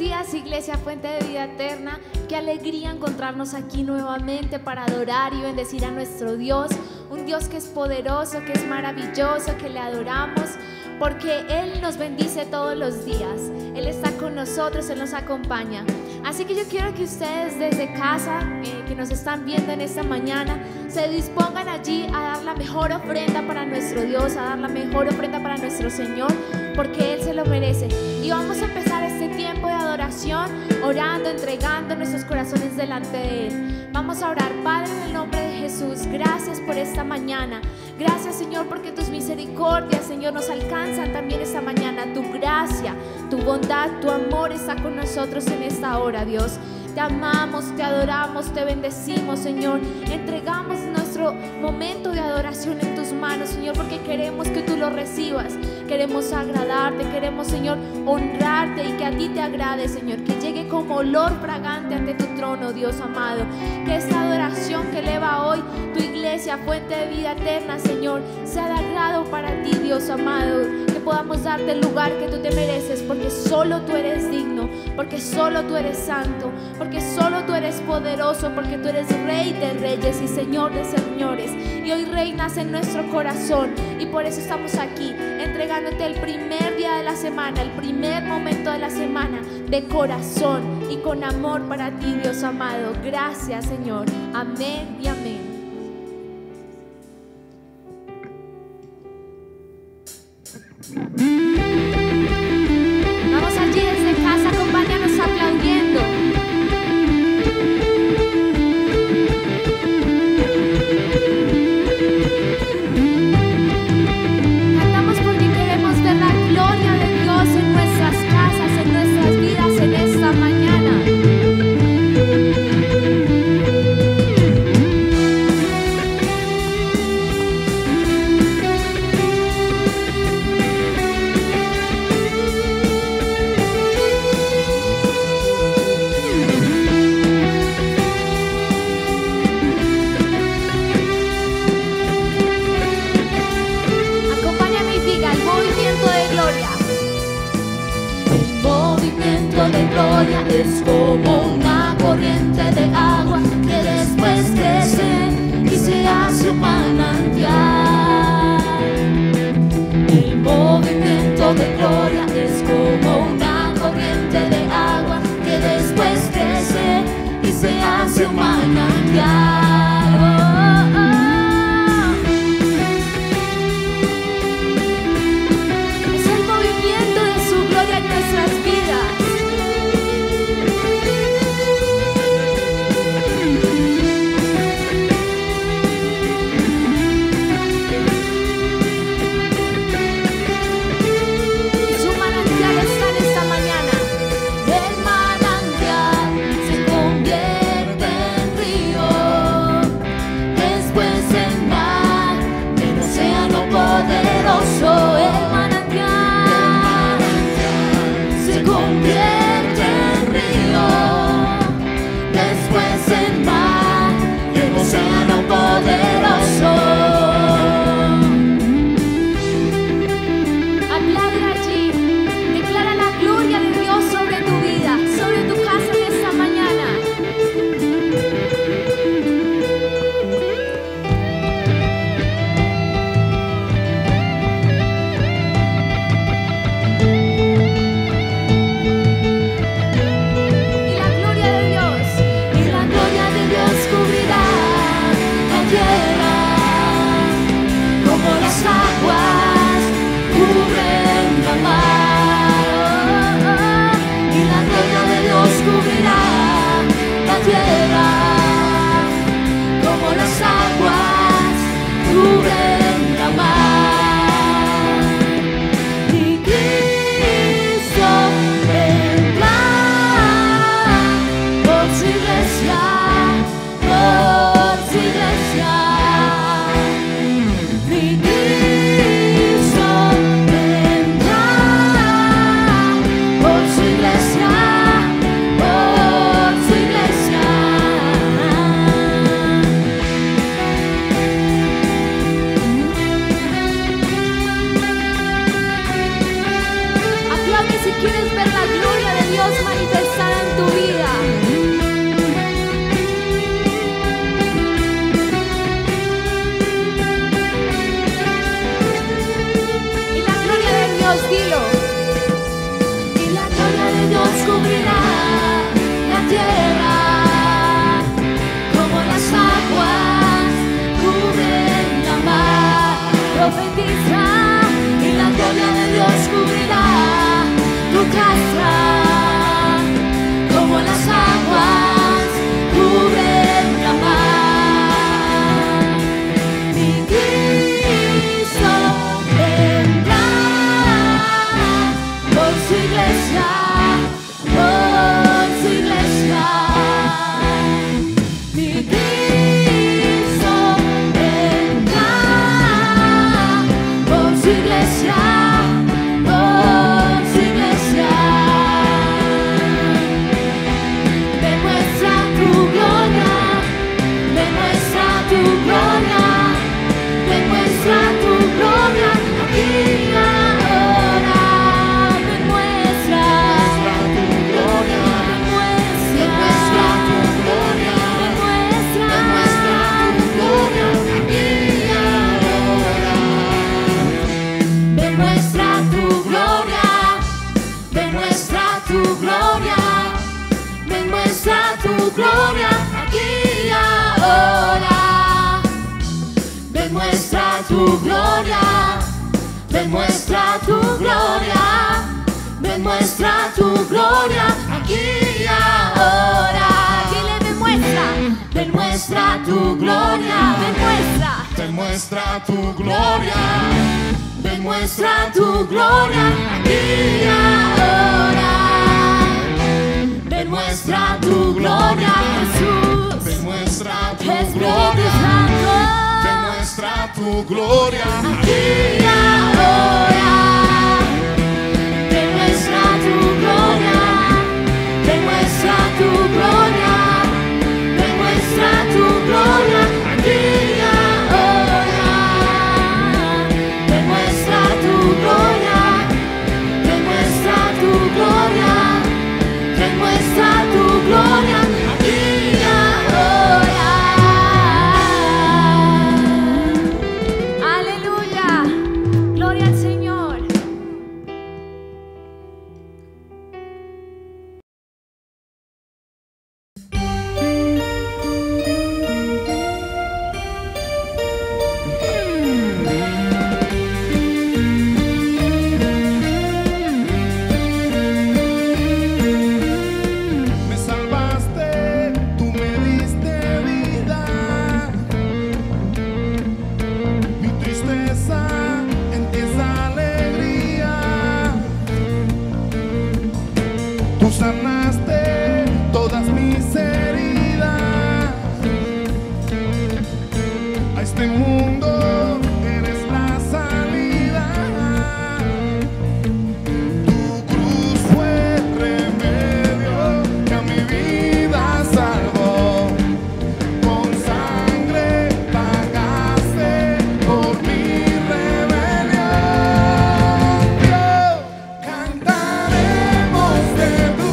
días, Iglesia Fuente de Vida Eterna. Qué alegría encontrarnos aquí nuevamente para adorar y bendecir a nuestro Dios, un Dios que es poderoso, que es maravilloso, que le adoramos, porque Él nos bendice todos los días. Él está con nosotros, Él nos acompaña. Así que yo quiero que ustedes desde casa, que nos están viendo en esta mañana, se dispongan allí a dar la mejor ofrenda para nuestro Dios, a dar la mejor ofrenda para nuestro Señor, porque Él se lo merece. Y vamos a empezar este tiempo de adoración orando, entregando nuestros corazones delante de Él. Vamos a orar. Padre, en el nombre de Jesús, gracias por esta mañana. Gracias, Señor, porque tus misericordias, Señor, nos alcanzan también esta mañana. Tu gracia, tu bondad, tu amor está con nosotros en esta hora, Dios. Te amamos, te adoramos, te bendecimos, Señor. Entregamos nuestro momento de adoración en tus manos, Señor, porque queremos que tú lo recibas. Queremos agradarte, queremos, Señor, honrarte y que a ti te agrade, Señor. Que llegue como olor fragante ante tu trono, Dios amado. Que esta adoración que eleva hoy tu iglesia, Fuente de Vida Eterna, Señor, sea de agrado para ti, Dios amado. Que podamos darte el lugar que tú te mereces, porque solo tú eres digno, porque solo tú eres santo, porque solo tú eres poderoso, porque tú eres Rey de reyes y Señor de señores. Y hoy reinas en nuestro corazón, y por eso estamos aquí entregándote el primer día de la semana, el primer momento de la semana, de corazón y con amor para ti, Dios amado. Gracias, Señor. Amén y amén. Vamos allí desde casa, acompáñanos aplaudiendo. Cantamos porque queremos ver la gloria de Dios en nuestras casas, en nuestras vidas en esta mañana. De gloria es como una corriente de agua que después crece y se hace un manantial. El movimiento de gloria es como una corriente de agua que después crece y se hace un manantial. Oh, oh. Es el movimiento de su gloria en nuestras vidas. Si quieres ver la gloria de Dios manifestada en tu vida. Y la gloria de Dios, dilo. Y la gloria de Dios cubrirá la tierra como las aguas cubren la mar. Profetiza, y la gloria de Dios cubrirá tu casa como las aguas cubren la mar. Mi Cristo vendrá por su iglesia, por su iglesia. Mi Cristo vendrá por su iglesia, por su iglesia. Demuestra tu gloria, demuestra tu gloria, demuestra tu gloria aquí y ahora. Demuestra tu gloria, demuestra tu gloria, demuestra tu gloria aquí y ahora. Demuestra tu gloria, demuestra tu gloria, demuestra tu gloria aquí y ahora. Demuestra tu gloria, demuestra tu gloria, demuestra tu gloria aquí y ahora. Dile, demuestra. Demuestra tu gloria, Demuestra. Demuestra tu gloria, demuestra tu gloria aquí y ahora. Demuestra tu gloria, Jesús, demuestra tu Espíritu gloria, Santo, demuestra tu gloria, aquí y ahora. Demuestra tu gloria, demuestra tu gloria, demuestra tu gloria aquí y ahora. Demuestra tu gloria, demuestra tu gloria, demuestra tu gloria aquí y ahora. Aleluya. Gloria al Señor. me salvaste, tú me diste vida, mi tristeza en ti es alegría, tú sanaste todas mis heridas, a este mundo eres la salida. Tu cruz fue remedio que a mi vida salvó. Con sangre pagaste por mi rebelión. Cantaremos de tu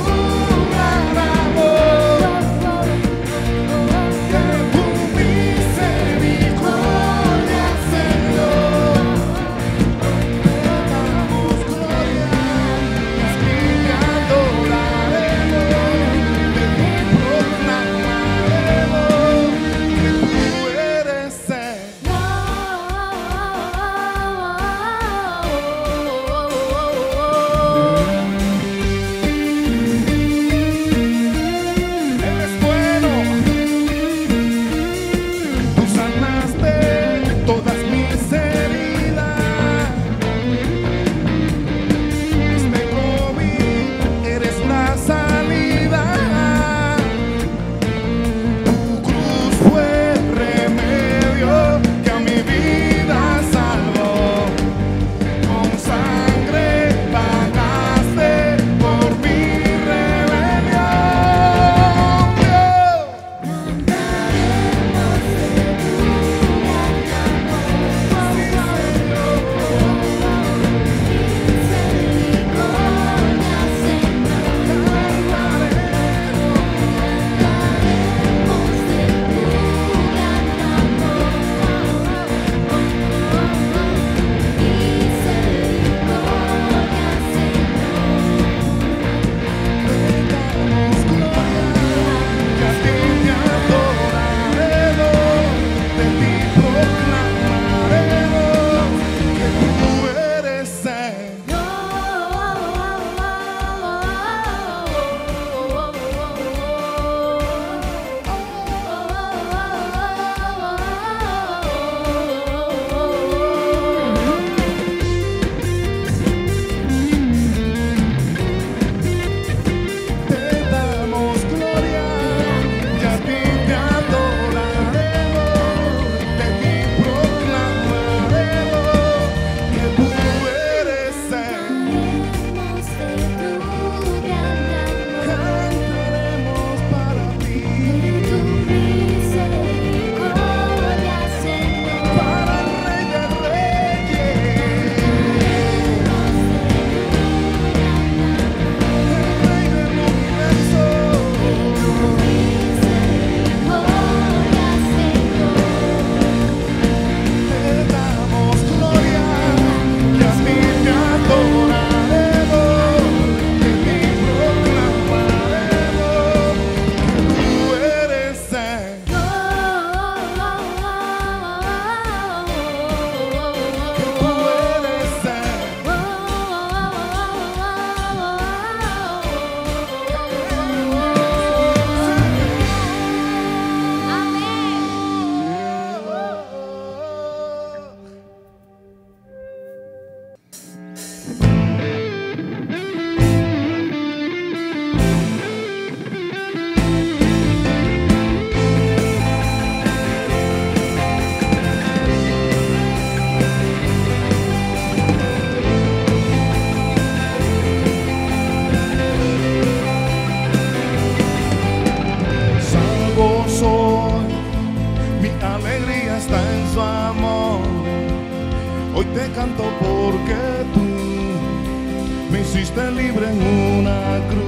hiciste libre en una cruz.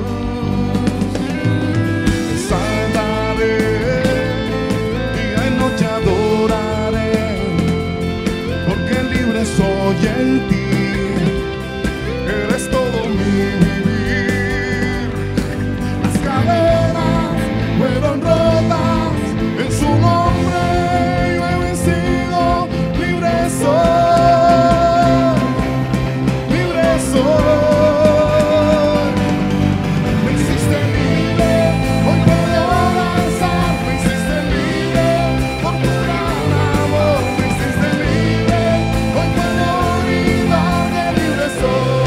Exaltaré, día y noche adoraré, porque libre soy en ti. Eres todo mi vivir. Las cadenas fueron rotas, en su nombre yo he vencido. Libre soy, libre soy. Me hiciste libre, hoy puedo danzar. Me hiciste libre por tu gran amor. Me hiciste libre, hoy puedo gritar que libre soy.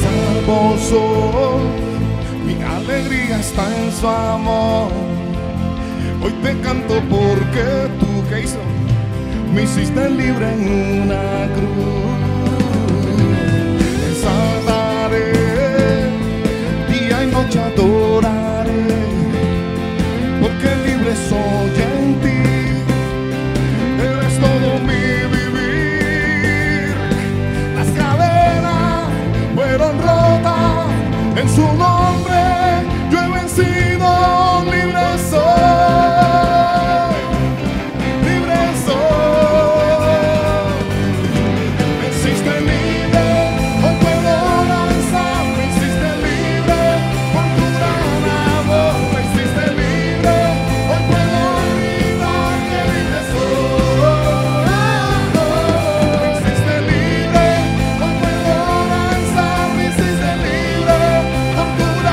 Salvo soy, mi alegría está en su amor. Hoy te canto porque tú, ¿qué hizo? Me hiciste libre en una cruz. Exaltaré, día y noche adoraré, porque libre soy en ti. Eres todo mi vivir. Las cadenas fueron rotas, en su nombre yo he vencido. Libre soy, libre soy. Me hiciste libre, hoy puedo danzar. Me hiciste libre por tu gran amor. Me hiciste libre, hoy puedo gritar que libre soy. Me hiciste libre, hoy puedo danzar. Me hiciste libre por tu gran amor.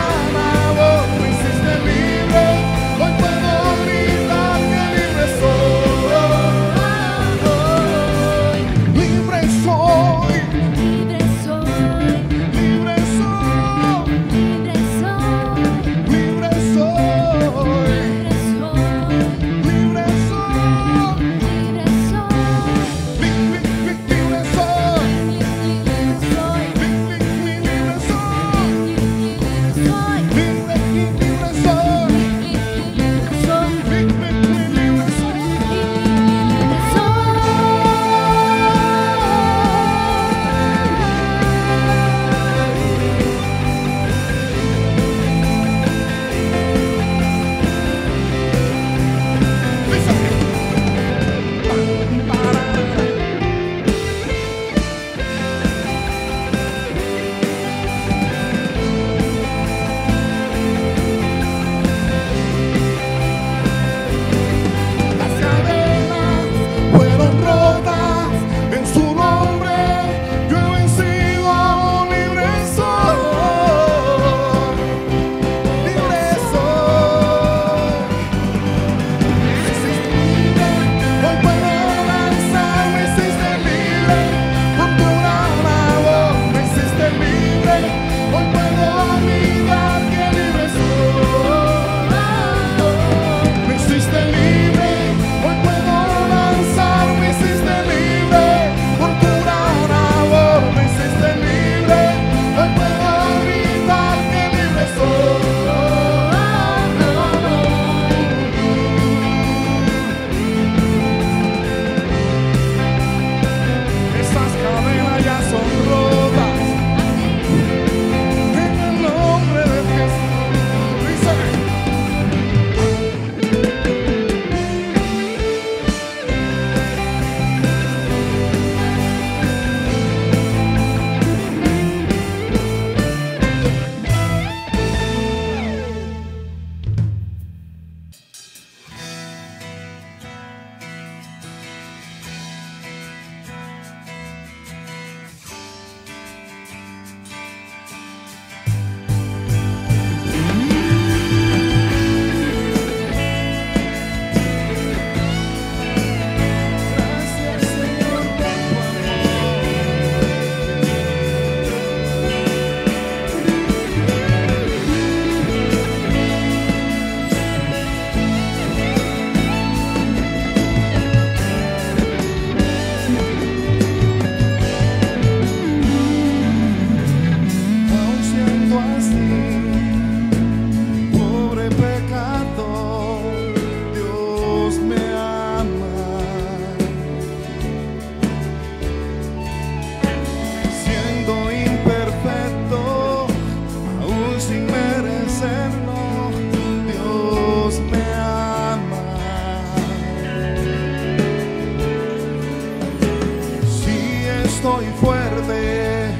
fuerte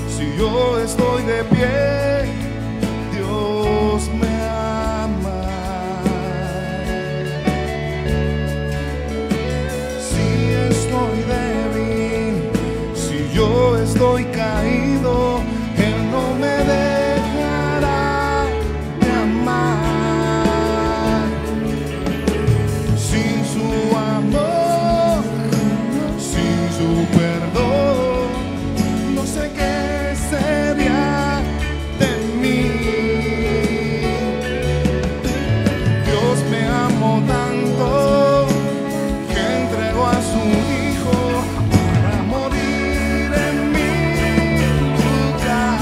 si yo estoy de pie. Dios me ama. Si estoy débil, si yo estoy caído, Él no me dejará de amar. Sin su amor, sin su perdón, no sé qué sería de mí. Dios me amó tanto que entregó a su Hijo para morir en mi lugar.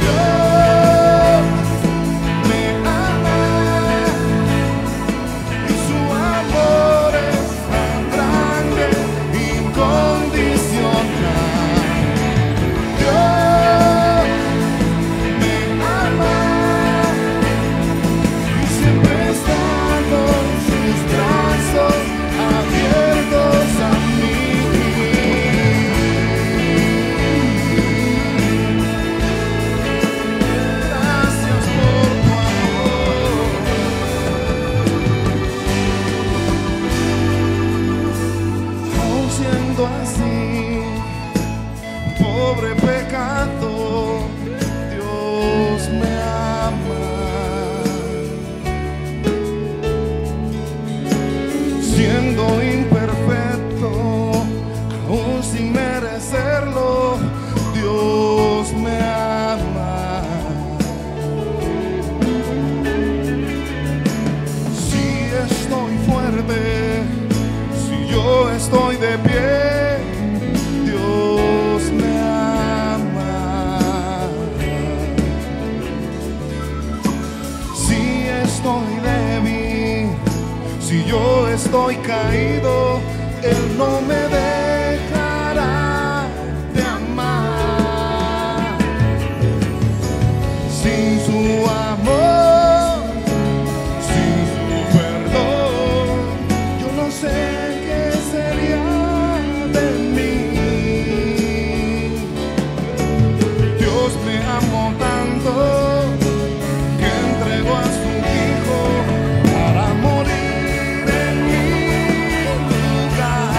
Dios me ama y su amor es tan grande, incondicional. Dios me ama y siempre está con sus brazos abiertos a mí. Gracias por tu amor. Aun siendo así, pobre pecador, Dios me ama. Siendo imperfecto, aún sin merecerlo, Dios me ama. Si estoy fuerte, si yo estoy de pie, Dios me ama. Si estoy débil, si yo estoy caído, Él no me dejará de amar. Sin su amor, sin su perdón, yo no sé qué sería de mí. Dios me amó tanto que entregó a su Hijo para morir en mi lugar.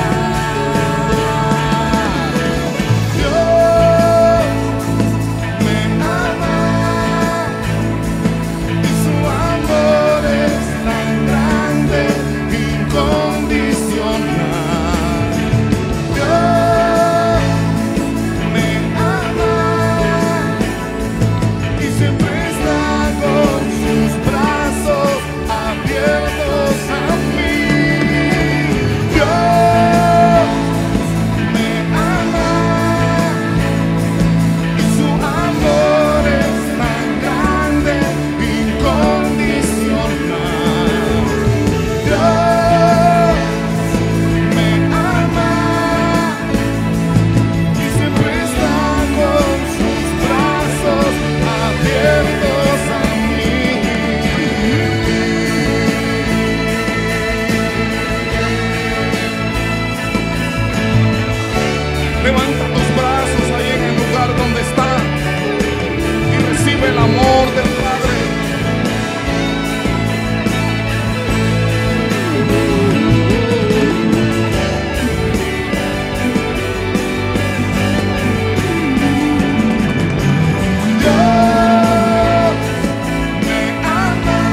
Dios me ama y su amor es tan grande, incondicional. Dios me ama y siempre está con sus brazos abiertos a mí. Dios me ama y su amor es tan grande, incondicional. Dios me ama y siempre está con sus brazos abiertos a mí. Levanta tus brazos ahí en el lugar donde está y recibe el amor del Padre. Dios me ama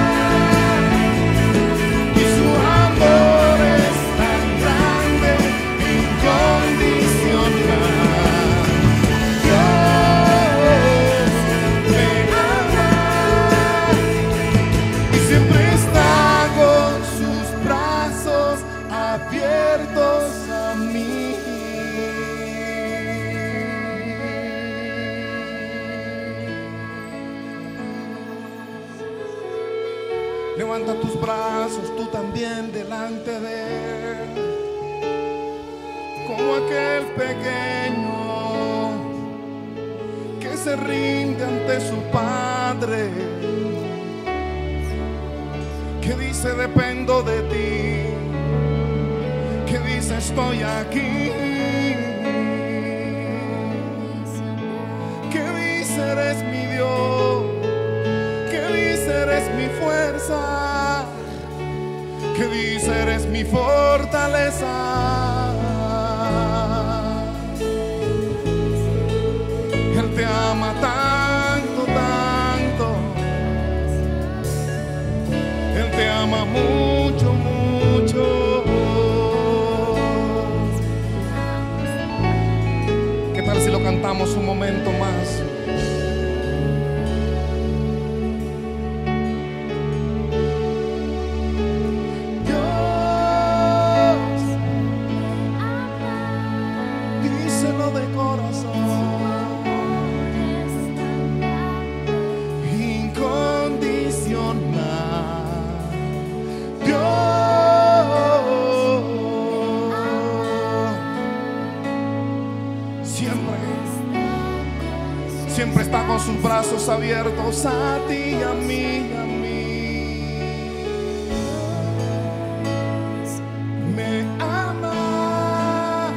y su amor es tan grande, incondicional. Dios me ama y siempre está con sus brazos abiertos a mí. Levanta tus brazos tú también delante de Él, como aquel pequeño que se rinde ante su Padre, que dice dependo de ti, que dice estoy aquí. mi fortaleza. Él te ama tanto, tanto. Él te ama mucho, mucho. ¿Qué tal si lo cantamos un momento más? Siempre está con sus brazos abiertos a ti y a mí, a mí. Me ama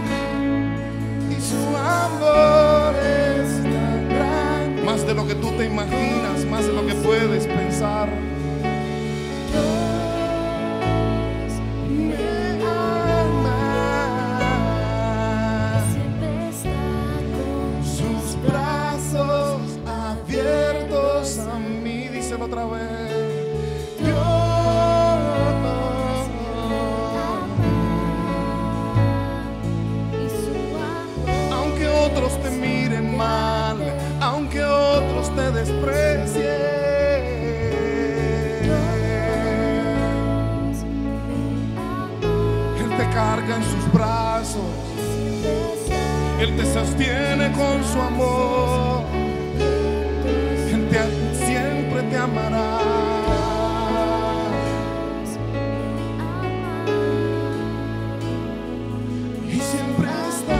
y su amor es tan grande, más de lo que tú te imaginas, más de lo que puedes pensar. Otra vez, aunque otros te miren mal, aunque otros te desprecien, Él te carga en sus brazos, Él te sostiene con su amor, Él siempre te amará. Y siempre está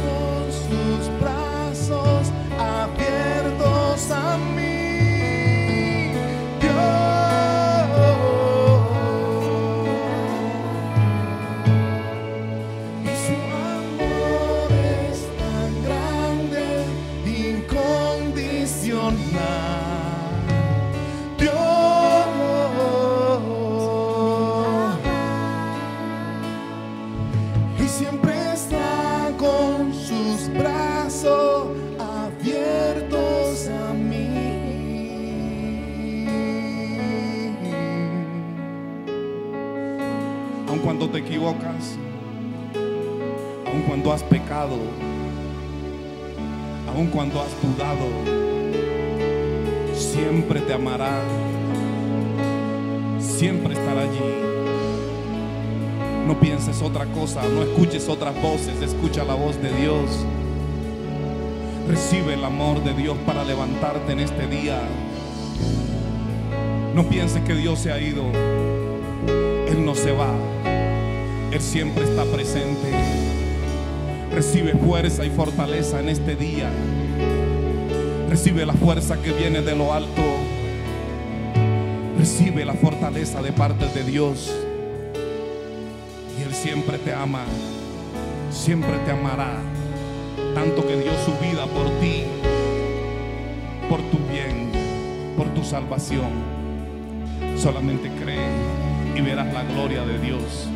con sus brazos abiertos a mí, Dios. Y su amor es tan grande, incondicional. Cuando te equivocas, aun cuando has pecado, aun cuando has dudado, siempre te amará, siempre estará allí. No pienses otra cosa, no escuches otras voces, escucha la voz de Dios. Recibe el amor de Dios para levantarte en este día. No pienses que Dios se ha ido, Él no se va. Él siempre está presente. Recibe fuerza y fortaleza en este día. Recibe la fuerza que viene de lo alto. Recibe la fortaleza de parte de Dios. Y Él siempre te ama, siempre te amará. Tanto que dio su vida por ti, por tu bien, por tu salvación. Solamente cree y verás la gloria de Dios.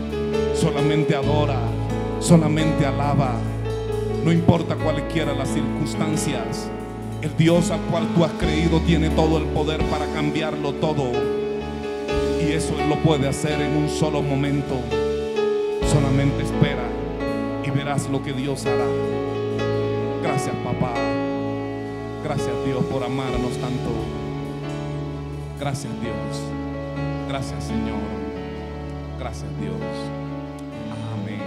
Solamente adora, solamente alaba. No importa cualquiera las circunstancias, el Dios al cual tú has creído tiene todo el poder para cambiarlo todo. Y eso Él lo puede hacer en un solo momento. Solamente espera y verás lo que Dios hará. Gracias, papá. Gracias, Dios, por amarnos tanto. Gracias, Dios. Gracias, Señor. Gracias, Dios. Amén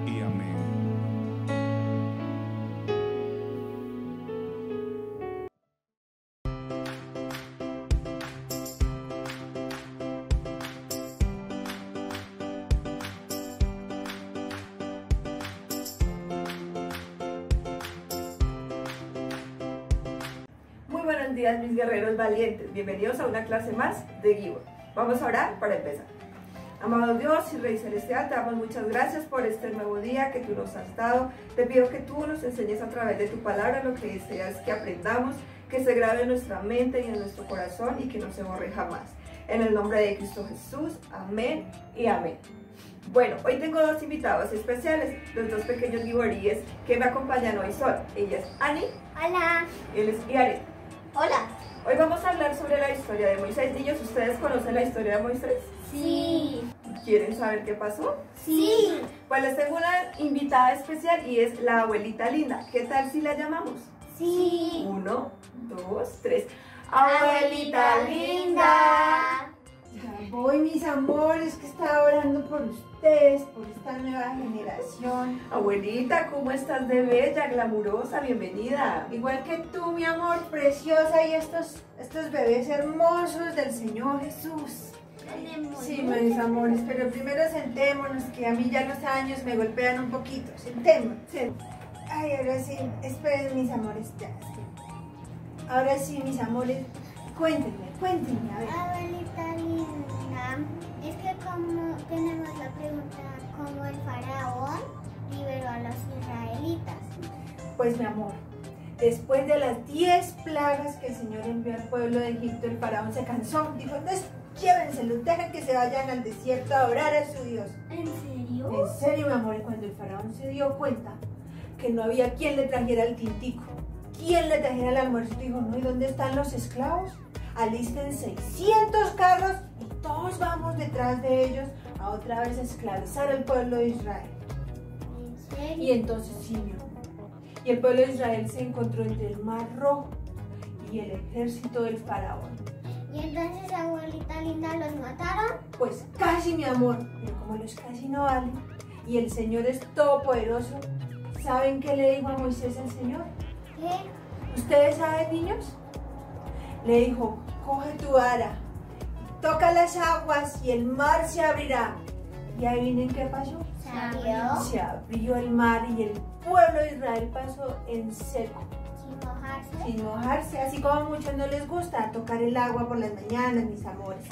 y amén. Muy buenos días, mis guerreros valientes. Bienvenidos a una clase más de Gibor. Vamos a orar para empezar. Amado Dios y Rey Celestial, te damos muchas gracias por este nuevo día que tú nos has dado. Te pido que tú nos enseñes a través de tu palabra lo que deseas que aprendamos, que se grabe en nuestra mente y en nuestro corazón y que no se borre jamás. En el nombre de Cristo Jesús, amén y amén. Bueno, hoy tengo dos invitados especiales, los dos pequeños giboríes que me acompañan hoy son. Ella es Ani. Hola. Y él es Yaret. Hola. Hoy vamos a hablar sobre la historia de Moisés. Niños, ¿ustedes conocen la historia de Moisés? Sí. ¿Quieren saber qué pasó? Sí. Pues les tengo una invitada especial y es la abuelita linda. ¿Qué tal si la llamamos? Sí. 1, 2, 3. ¡Abuelita linda! Ya voy, mis amores, que estaba orando por ustedes, por esta nueva generación. Abuelita, ¿cómo estás de bella, glamurosa? Bienvenida. Igual que tú, mi amor, preciosa, y estos bebés hermosos del Señor Jesús. Sí, mis amores, pero primero sentémonos, que a mí ya los años me golpean un poquito. Sentémonos. Ay, ahora sí, esperen, mis amores, ya. Ahora sí, mis amores, cuéntenme, a ver. Abuelita linda, es que como tenemos la pregunta, ¿cómo el faraón liberó a los israelitas? Pues, mi amor, después de las 10 plagas que el Señor envió al pueblo de Egipto, el faraón se cansó. Dijo, entonces, llévenselos, dejen que se vayan al desierto a orar a su Dios. ¿En serio? En serio, mi amor, y cuando el faraón se dio cuenta que no había quien le trajera el tintico, quien le trajera el almuerzo, dijo, no, ¿y dónde están los esclavos? Alisten 600 carros y todos vamos detrás de ellos a otra vez esclavizar al pueblo de Israel. ¿En serio? Y entonces sí, mi amor. Y el pueblo de Israel se encontró entre el Mar Rojo y el ejército del faraón. ¿Y entonces, abuelita linda, los mataron? Pues casi, mi amor, pero como los casi no valen y el Señor es todopoderoso, ¿saben qué le dijo a Moisés el Señor? ¿Qué? ¿Ustedes saben, niños? Le dijo, coge tu vara, toca las aguas y el mar se abrirá. ¿Y adivinen qué pasó? ¿Se abrió? Se abrió el mar y el pueblo de Israel pasó en seco, ¿Sin mojarse? sin mojarse, así como a muchos no les gusta tocar el agua por las mañanas, mis amores.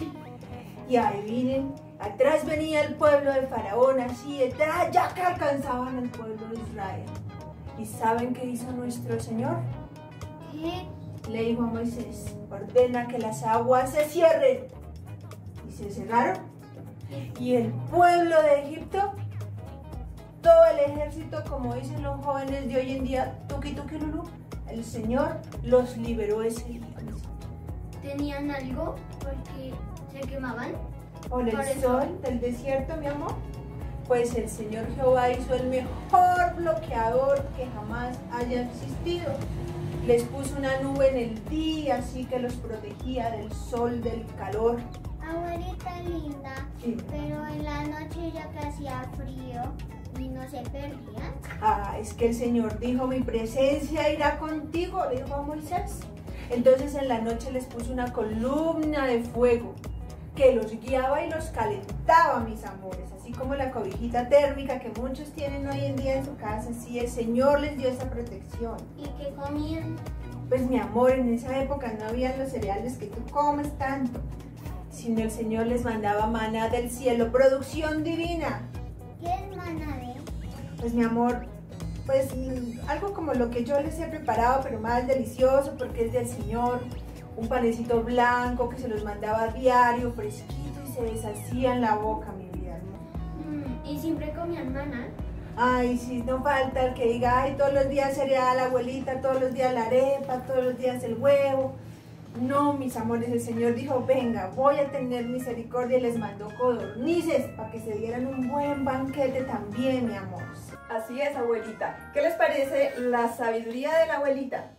Y adivinen, atrás venía el pueblo de Faraón, así detrás, ya que alcanzaban al pueblo de Israel. ¿Y saben qué hizo nuestro Señor? ¿Qué? Le dijo a Moisés, ordena que las aguas se cierren. Y se cerraron. Y el pueblo de Egipto, todo el ejército, como dicen los jóvenes de hoy en día, tuki tuki lulu, el Señor los liberó ese día. ¿Tenían algo? Porque se quemaban. Por el Por eso. sol del desierto, mi amor. Pues el Señor Jehová hizo el mejor bloqueador que jamás haya existido. Les puso una nube en el día, así que los protegía del sol, del calor. Abuelita linda, Sí. pero en la noche ya que hacía frío y no se perdían. Ah, es que el Señor dijo, mi presencia irá contigo, le dijo a Moisés. Entonces en la noche les puso una columna de fuego que los guiaba y los calentaba, mis amores, así como la cobijita térmica que muchos tienen hoy en día en su casa. Sí, el Señor les dio esa protección. ¿Y qué comían? Pues mi amor, en esa época no habían los cereales que tú comes tanto, sino el Señor les mandaba maná del cielo, producción divina. ¿Qué es maná de? Pues mi amor, pues algo como lo que yo les he preparado, pero más delicioso porque es del Señor. Un panecito blanco que se los mandaba a diario, fresquito, y se deshacía en la boca, mi vida, ¿no? ¿Y siempre comían maná? Ay, sí, no falta el que diga, ay, todos los días cereal, abuelita, todos los días la arepa, todos los días el huevo. No, mis amores, el Señor dijo, venga, voy a tener misericordia, y les mandó codornices para que se dieran un buen banquete también, mi amor. Así es, abuelita. ¿Qué les parece la sabiduría de la abuelita?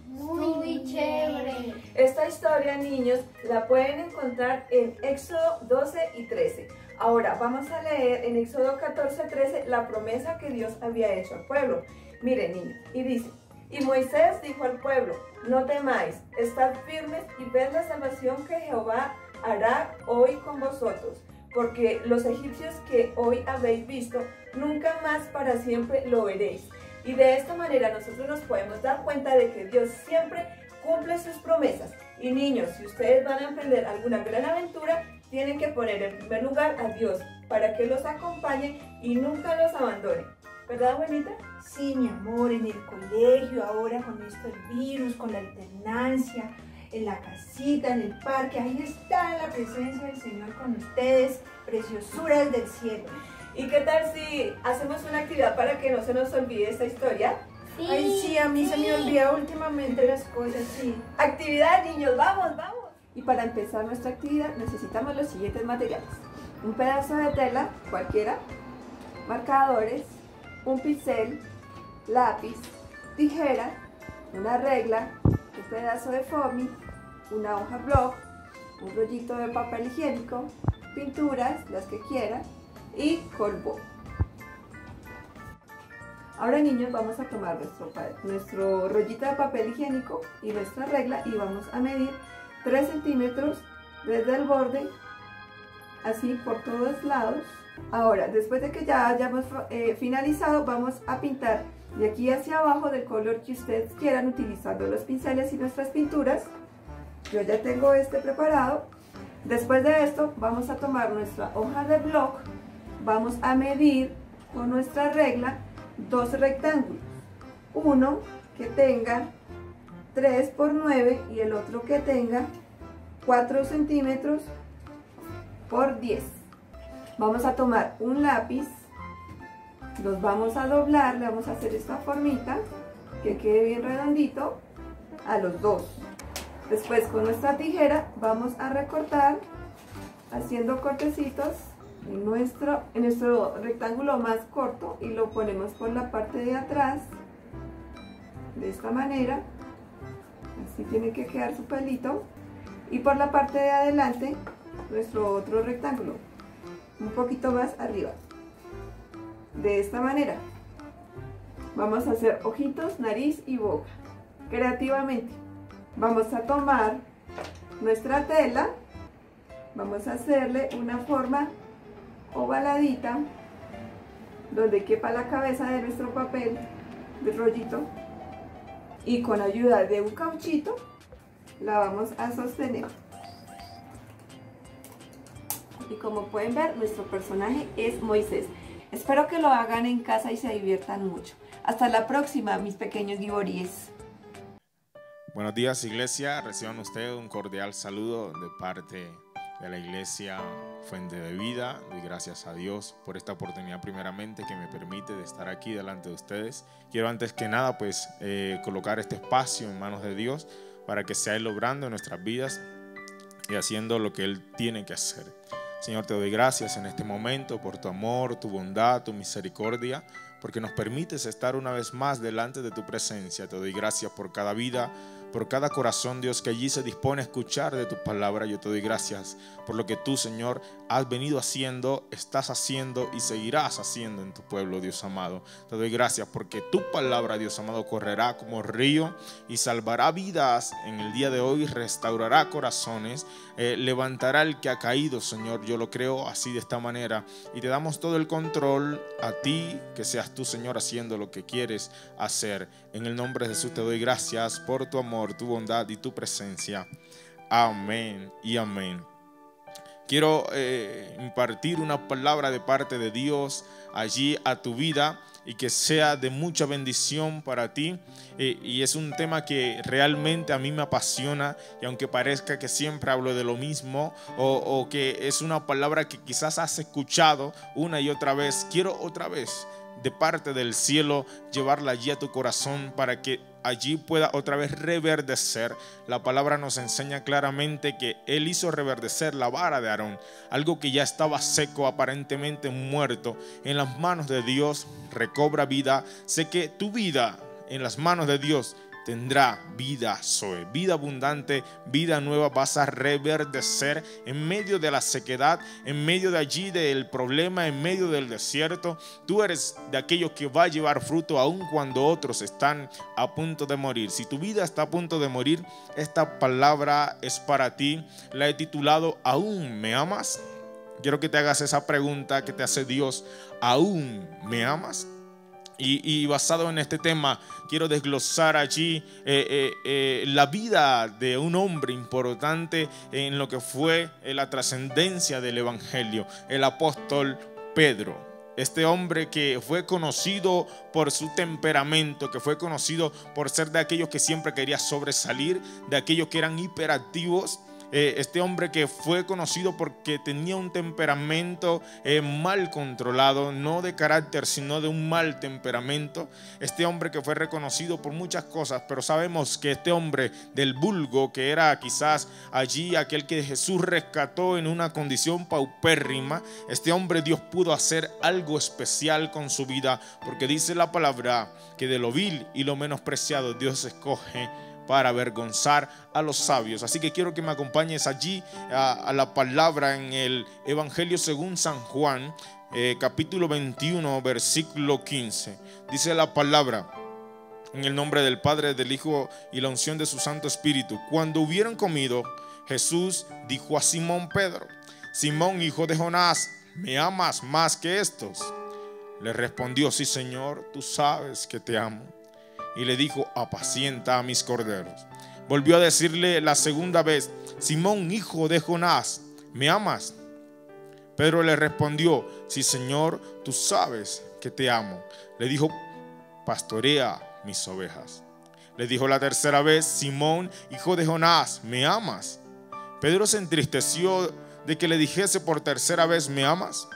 Muy chévere. Esta historia, niños, la pueden encontrar en Éxodo 12 y 13. Ahora vamos a leer en Éxodo 14, 13 la promesa que Dios había hecho al pueblo. Miren, niños, y dice, y Moisés dijo al pueblo, no temáis, estad firmes y ved la salvación que Jehová hará hoy con vosotros, porque los egipcios que hoy habéis visto, nunca más para siempre lo veréis. Y de esta manera nosotros nos podemos dar cuenta de que Dios siempre cumple sus promesas. Y niños, si ustedes van a emprender alguna gran aventura, tienen que poner en primer lugar a Dios para que los acompañe y nunca los abandone. ¿Verdad, abuelita? Sí, mi amor, en el colegio, ahora con esto del virus, con la alternancia, en la casita, en el parque, ahí está la presencia del Señor con ustedes, preciosuras del cielo. ¿Y qué tal si hacemos una actividad para que no se nos olvide esta historia? Sí, Ay, sí, a mí se me olvida últimamente las cosas, sí. Actividad, niños, vamos, vamos. Y para empezar nuestra actividad necesitamos los siguientes materiales. Un pedazo de tela, cualquiera, marcadores, un pincel, lápiz, tijera, una regla, un pedazo de foamy, una hoja block, un rollito de papel higiénico, pinturas, las que quieran, y colbón. Ahora, niños, vamos a tomar nuestro rollito de papel higiénico y nuestra regla y vamos a medir 3 centímetros desde el borde, así por todos lados. Ahora, después de que ya hayamos finalizado, vamos a pintar de aquí hacia abajo del color que ustedes quieran, utilizando los pinceles y nuestras pinturas. Yo ya tengo este preparado. Después de esto, vamos a tomar nuestra hoja de block, vamos a medir con nuestra regla 2 rectángulos, uno que tenga 3 por 9 y el otro que tenga 4 centímetros por 10. Vamos a tomar un lápiz, los vamos a doblar, le vamos a hacer esta formita que quede bien redondito a los dos. Después, con nuestra tijera vamos a recortar haciendo cortecitos en nuestro rectángulo más corto y lo ponemos por la parte de atrás de esta manera. Así tiene que quedar su palito, y por la parte de adelante nuestro otro rectángulo un poquito más arriba, de esta manera. Vamos a hacer ojitos, nariz y boca creativamente. Vamos a tomar nuestra tela, vamos a hacerle una forma ovaladita donde quepa la cabeza de nuestro papel de rollito, y con ayuda de un cauchito la vamos a sostener. Y como pueden ver, nuestro personaje es Moisés. Espero que lo hagan en casa y se diviertan mucho. Hasta la próxima, mis pequeños giboríes. Buenos días, iglesia. Reciban ustedes un cordial saludo de parte de la iglesia Fuente de Vida. Doy gracias a Dios por esta oportunidad primeramente que me permite de estar aquí delante de ustedes. Quiero antes que nada colocar este espacio en manos de Dios para que sea Él obrando en nuestras vidas y haciendo lo que Él tiene que hacer. Señor, te doy gracias en este momento por tu amor, tu bondad, tu misericordia, porque nos permites estar una vez más delante de tu presencia. Te doy gracias por cada vida, por cada corazón, Dios, que allí se dispone a escuchar de tu palabra. Yo te doy gracias por lo que tú, Señor, has venido haciendo, estás haciendo y seguirás haciendo en tu pueblo, Dios amado. Te doy gracias porque tu palabra, Dios amado, correrá como río y salvará vidas en el día de hoy, restaurará corazones, levantará el que ha caído, Señor. Yo lo creo así, de esta manera, y te damos todo el control a ti, que seas tú, Señor, haciendo lo que quieres hacer. En el nombre de Jesús te doy gracias por tu amor, tu bondad y tu presencia. Amén y amén. Quiero impartir una palabra de parte de Dios allí a tu vida y que sea de mucha bendición para ti. Y es un tema que realmente a mí me apasiona, y aunque parezca que siempre hablo de lo mismo o que es una palabra que quizás has escuchado una y otra vez, quiero otra vez de parte del cielo llevarla allí a tu corazón para que allí pueda otra vez reverdecer. La palabra nos enseña claramente que Él hizo reverdecer la vara de Aarón, algo que ya estaba seco, aparentemente muerto. En las manos de Dios recobra vida. Sé que tu vida en las manos de Dios tendrá vida, Zoe, vida abundante, vida nueva. Vas a reverdecer en medio de la sequedad, en medio de allí del problema, en medio del desierto. Tú eres de aquellos que va a llevar fruto aun cuando otros están a punto de morir. Si tu vida está a punto de morir, esta palabra es para ti. La he titulado ¿Aún me amas? Quiero que te hagas esa pregunta que te hace Dios: ¿aún me amas? Y basado en este tema, quiero desglosar allí la vida de un hombre importante en lo que fue la trascendencia del Evangelio, el apóstol Pedro. Este hombre que fue conocido por su temperamento, que fue conocido por ser de aquellos que siempre quería sobresalir, de aquellos que eran hiperactivos. Este hombre que fue conocido porque tenía un temperamento mal controlado, no de carácter, sino de un mal temperamento. Este hombre que fue reconocido por muchas cosas, pero sabemos que este hombre del vulgo, que era quizás allí aquel que Jesús rescató en una condición paupérrima, este hombre Dios pudo hacer algo especial con su vida, porque dice la palabra que de lo vil y lo menospreciado Dios escoge para avergonzar a los sabios. Así que quiero que me acompañes allí a la palabra en el Evangelio según San Juan, capítulo 21, versículo 15. Dice la palabra: en el nombre del Padre, del Hijo y la unción de su Santo Espíritu. Cuando hubieron comido, Jesús dijo a Simón Pedro: Simón, hijo de Jonás, ¿me amas más que estos? Le respondió: sí, Señor, tú sabes que te amo. Y le dijo: apacienta a mis corderos. Volvió a decirle la segunda vez: Simón, hijo de Jonás, ¿me amas? Pedro le respondió: sí, Señor, tú sabes que te amo. Le dijo: pastorea mis ovejas. Le dijo la tercera vez: Simón, hijo de Jonás, ¿me amas? Pedro se entristeció de que le dijese por tercera vez: ¿me amas?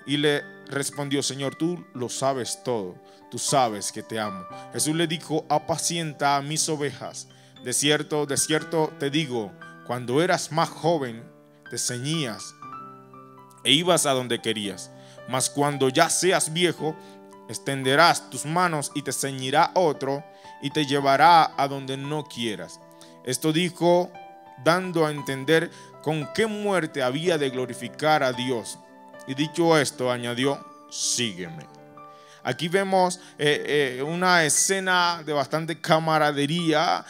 Y le respondió: Señor, tú lo sabes todo, tú sabes que te amo. Jesús le dijo: apacienta a mis ovejas. De cierto te digo, cuando eras más joven, te ceñías e ibas a donde querías. Mas cuando ya seas viejo, extenderás tus manos y te ceñirá otro y te llevará a donde no quieras. Esto dijo, dando a entender con qué muerte había de glorificar a Dios. Y dicho esto, añadió: sígueme. Aquí vemos una escena de bastante camaradería,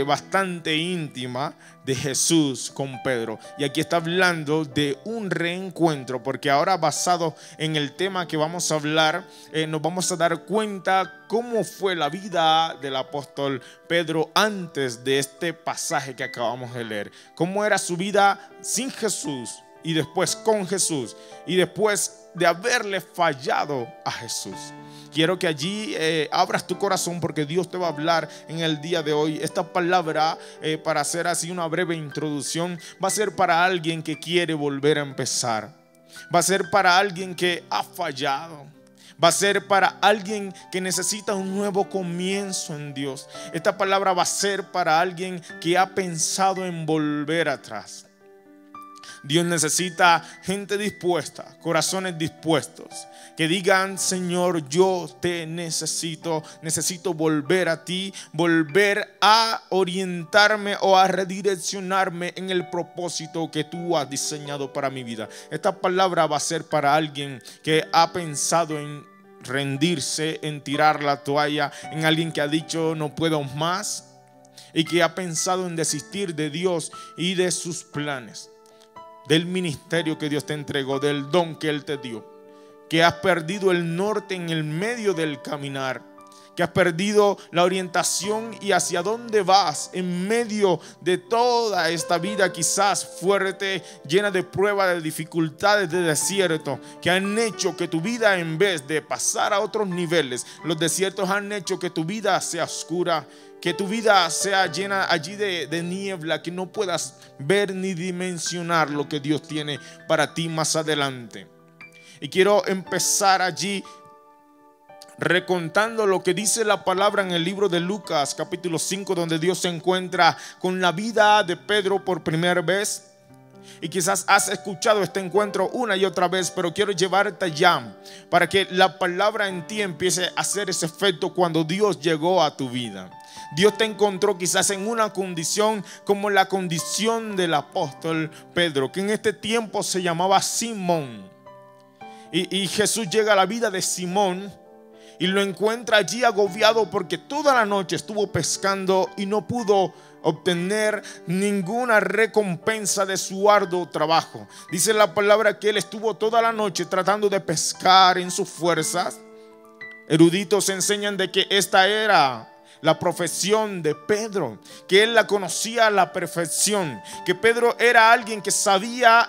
bastante íntima de Jesús con Pedro. Y aquí está hablando de un reencuentro, porque ahora, basado en el tema que vamos a hablar, nos vamos a dar cuenta cómo fue la vida del apóstol Pedro antes de este pasaje que acabamos de leer. Cómo era su vida sin Jesús y después con Jesús y después de haberle fallado a Jesús. Quiero que allí abras tu corazón, porque Dios te va a hablar en el día de hoy. Esta palabra, para hacer así una breve introducción, va a ser para alguien que quiere volver a empezar. Va a ser para alguien que ha fallado. Va a ser para alguien que necesita un nuevo comienzo en Dios. Esta palabra va a ser para alguien que ha pensado en volver atrás. Dios necesita gente dispuesta, corazones dispuestos, que digan: Señor, yo te necesito volver a ti, volver a orientarme o a redireccionarme en el propósito que tú has diseñado para mi vida. Esta palabra va a ser para alguien que ha pensado en rendirse, en tirar la toalla, en alguien que ha dicho: no puedo más, y que ha pensado en desistir de Dios y de sus planes, del ministerio que Dios te entregó, del don que Él te dio, que has perdido el norte en el medio del caminar, que has perdido la orientación y hacia dónde vas en medio de toda esta vida quizás fuerte, llena de pruebas, de dificultades, de desierto, que han hecho que tu vida, en vez de pasar a otros niveles, los desiertos han hecho que tu vida sea oscura, que tu vida sea llena allí de niebla, que no puedas ver ni dimensionar lo que Dios tiene para ti más adelante. Y quiero empezar allí recontando lo que dice la palabra en el libro de Lucas, capítulo 5, donde Dios se encuentra con la vida de Pedro por primera vez. Y quizás has escuchado este encuentro una y otra vez, pero quiero llevarte allá para que la palabra en ti empiece a hacer ese efecto cuando Dios llegó a tu vida. Dios te encontró quizás en una condición como la condición del apóstol Pedro, que en este tiempo se llamaba Simón. Y Jesús llega a la vida de Simón y lo encuentra allí agobiado porque toda la noche estuvo pescando y no pudo obtener ninguna recompensa de su arduo trabajo. Dice la palabra que él estuvo toda la noche tratando de pescar en sus fuerzas. Eruditos enseñan de que esta era la profesión de Pedro, que él la conocía a la perfección, que Pedro era alguien que sabía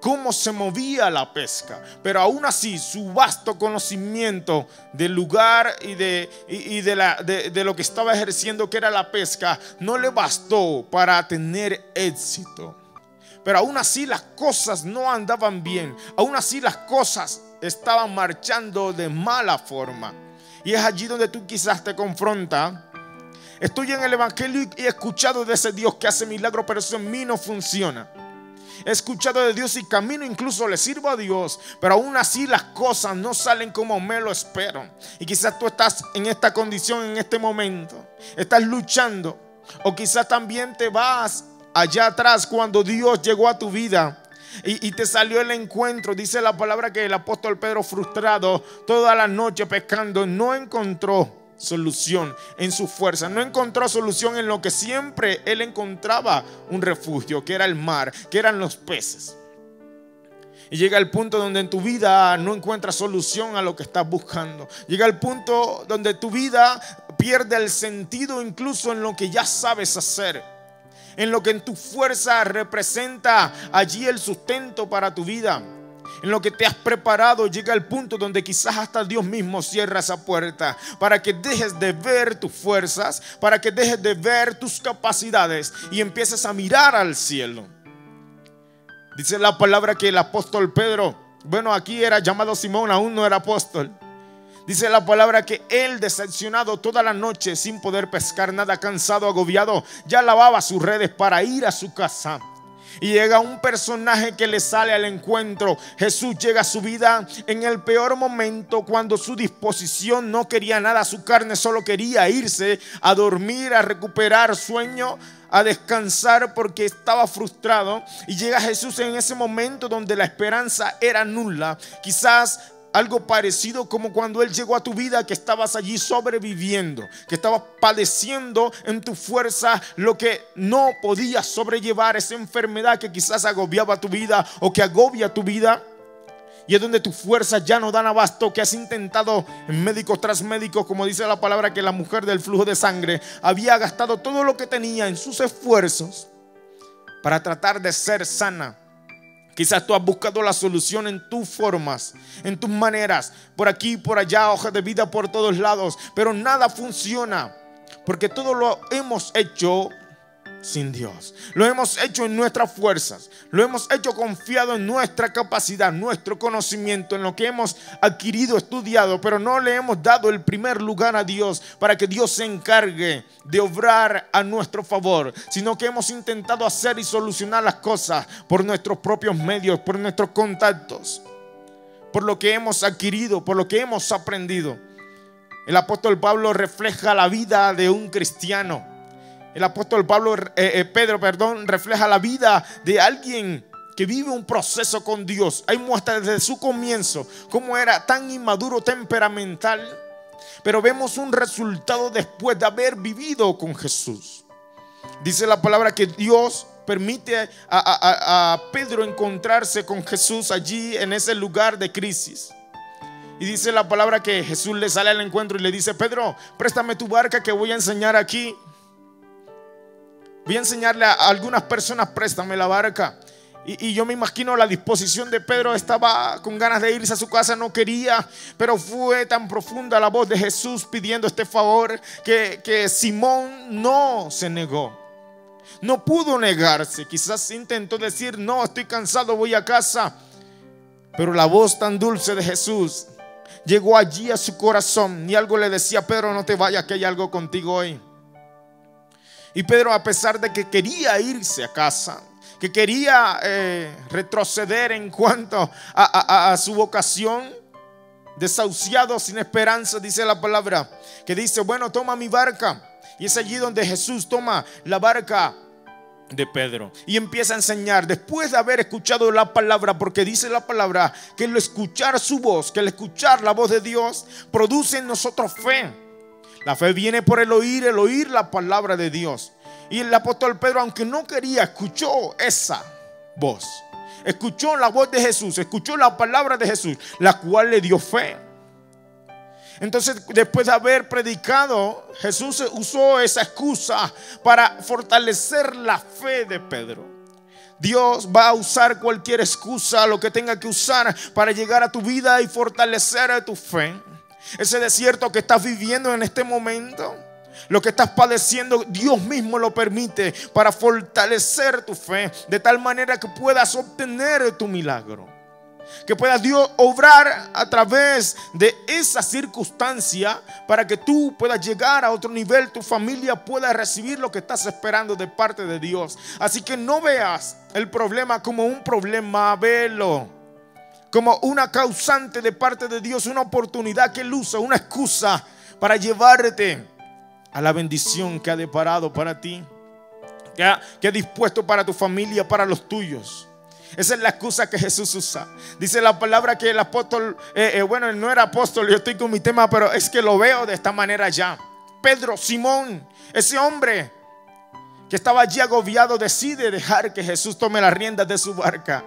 cómo se movía la pesca, pero aún así su vasto conocimiento del lugar y de lo que estaba ejerciendo, que era la pesca, no le bastó para tener éxito. Pero aún así las cosas no andaban bien, aún así las cosas estaban marchando de mala forma. Y es allí donde tú quizás te confrontas. Estoy en el evangelio y he escuchado de ese Dios que hace milagros, pero eso en mí no funciona. He escuchado de Dios y camino, incluso le sirvo a Dios, pero aún así las cosas no salen como me lo espero. Y quizás tú estás en esta condición en este momento, estás luchando, o quizás también te vas allá atrás cuando Dios llegó a tu vida y te salió el encuentro. Dice la palabra que el apóstol Pedro, frustrado toda la noche pescando, no encontró solución en su fuerza, no encontró solución en lo que siempre él encontraba un refugio, que era el mar, que eran los peces. Y llega el punto donde en tu vida no encuentras solución a lo que estás buscando. Llega el punto donde tu vida pierde el sentido incluso en lo que ya sabes hacer, en lo que en tu fuerza representa allí el sustento para tu vida, en lo que te has preparado. Llega el punto donde quizás hasta Dios mismo cierra esa puerta para que dejes de ver tus fuerzas, para que dejes de ver tus capacidades y empieces a mirar al cielo. Dice la palabra que el apóstol Pedro, bueno, aquí era llamado Simón, aún no era apóstol. Dice la palabra que él, decepcionado toda la noche sin poder pescar nada, cansado, agobiado, ya lavaba sus redes para ir a su casa. Y llega un personaje que le sale al encuentro. Jesús llega a su vida en el peor momento, cuando su disposición no quería nada. Su carne solo quería irse a dormir, a recuperar sueño, a descansar, porque estaba frustrado. Y llega Jesús en ese momento donde la esperanza era nula. Quizás algo parecido como cuando Él llegó a tu vida, que estabas allí sobreviviendo, que estabas padeciendo en tu fuerza lo que no podías sobrellevar, esa enfermedad que quizás agobiaba tu vida o que agobia tu vida. Y es donde tus fuerzas ya no dan abasto, que has intentado en médico tras médico, como dice la palabra que la mujer del flujo de sangre había gastado todo lo que tenía en sus esfuerzos para tratar de ser sana. Quizás tú has buscado la solución en tus formas, en tus maneras, por aquí, por allá, hoja de vida por todos lados, pero nada funciona, porque todo lo hemos hecho sin Dios. Lo hemos hecho en nuestras fuerzas, lo hemos hecho confiado en nuestra capacidad, nuestro conocimiento, en lo que hemos adquirido, estudiado, pero no le hemos dado el primer lugar a Dios para que Dios se encargue de obrar a nuestro favor, sino que hemos intentado hacer y solucionar las cosas por nuestros propios medios, por nuestros contactos, por lo que hemos adquirido, por lo que hemos aprendido. El apóstol Pablo refleja la vida de un cristiano. El apóstol Pedro refleja la vida de alguien que vive un proceso con Dios. Hay muestra desde su comienzo cómo era tan inmaduro, temperamental, pero vemos un resultado después de haber vivido con Jesús. Dice la palabra que Dios permite a Pedro encontrarse con Jesús allí en ese lugar de crisis. Y dice la palabra que Jesús le sale al encuentro y le dice: Pedro, préstame tu barca que voy a enseñar aquí. Voy a enseñarle a algunas personas, préstame la barca. Y yo me imagino la disposición de Pedro. Estaba con ganas de irse a su casa, no quería, pero fue tan profunda la voz de Jesús pidiendo este favor que Simón no se negó. No pudo negarse. Quizás intentó decir: no, estoy cansado, voy a casa. Pero la voz tan dulce de Jesús llegó allí a su corazón y algo le decía: Pedro, no te vayas, que hay algo contigo hoy. Y Pedro, a pesar de que quería irse a casa, que quería retroceder en cuanto a su vocación, desahuciado, sin esperanza, dice la palabra, que dice: bueno, toma mi barca. Y es allí donde Jesús toma la barca de Pedro y empieza a enseñar, después de haber escuchado la palabra, porque dice la palabra que el escuchar su voz, que el escuchar la voz de Dios produce en nosotros fe. La fe viene por el oír la palabra de Dios. Y el apóstol Pedro, aunque no quería, escuchó esa voz. Escuchó la voz de Jesús, escuchó la palabra de Jesús, la cual le dio fe. Entonces, después de haber predicado, Jesús usó esa excusa para fortalecer la fe de Pedro. Dios va a usar cualquier excusa, lo que tenga que usar para llegar a tu vida y fortalecer tu fe. Ese desierto que estás viviendo en este momento, lo que estás padeciendo, Dios mismo lo permite para fortalecer tu fe, de tal manera que puedas obtener tu milagro. Que pueda Dios obrar a través de esa circunstancia para que tú puedas llegar a otro nivel, tu familia pueda recibir lo que estás esperando de parte de Dios. Así que no veas el problema como un problema, velo como una causante de parte de Dios, una oportunidad que Él usa, una excusa para llevarte a la bendición que ha deparado para ti, que ha dispuesto para tu familia, para los tuyos. Esa es la excusa que Jesús usa. Dice la palabra que el apóstol, bueno, él no era apóstol, yo estoy con mi tema, pero es que lo veo de esta manera ya. Pedro, Simón, ese hombre que estaba allí agobiado, decide dejar que Jesús tome las riendas de su barca.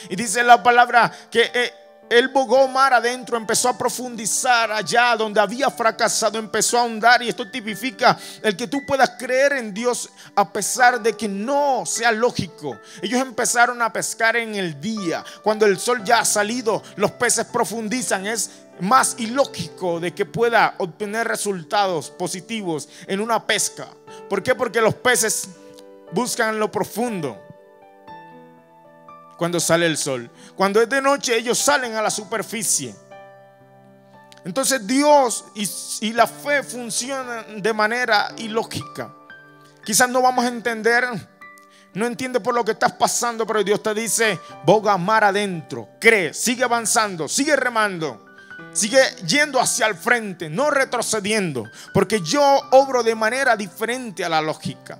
Y dice la palabra que él bogó mar adentro, empezó a profundizar allá donde había fracasado, empezó a ahondar. Y esto tipifica el que tú puedas creer en Dios a pesar de que no sea lógico. Ellos empezaron a pescar en el día, cuando el sol ya ha salido, los peces profundizan. Es más ilógico de que pueda obtener resultados positivos en una pesca. ¿Por qué? Porque los peces buscan lo profundo cuando sale el sol. Cuando es de noche, ellos salen a la superficie. Entonces Dios y la fe funcionan de manera ilógica. Quizás no vamos a entender, no entiende por lo que estás pasando, pero Dios te dice: boga mar adentro, cree, sigue avanzando, sigue remando, sigue yendo hacia el frente, no retrocediendo, porque yo obro de manera diferente a la lógica.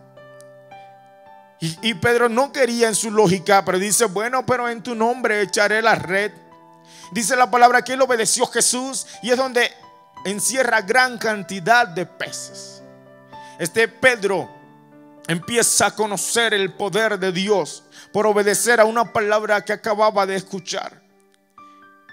Y Pedro no quería en su lógica, pero dice: bueno, pero en tu nombre echaré la red. Dice la palabra que él obedeció a Jesús, y es donde encierra gran cantidad de peces. Este Pedro empieza a conocer el poder de Dios por obedecer a una palabra que acababa de escuchar.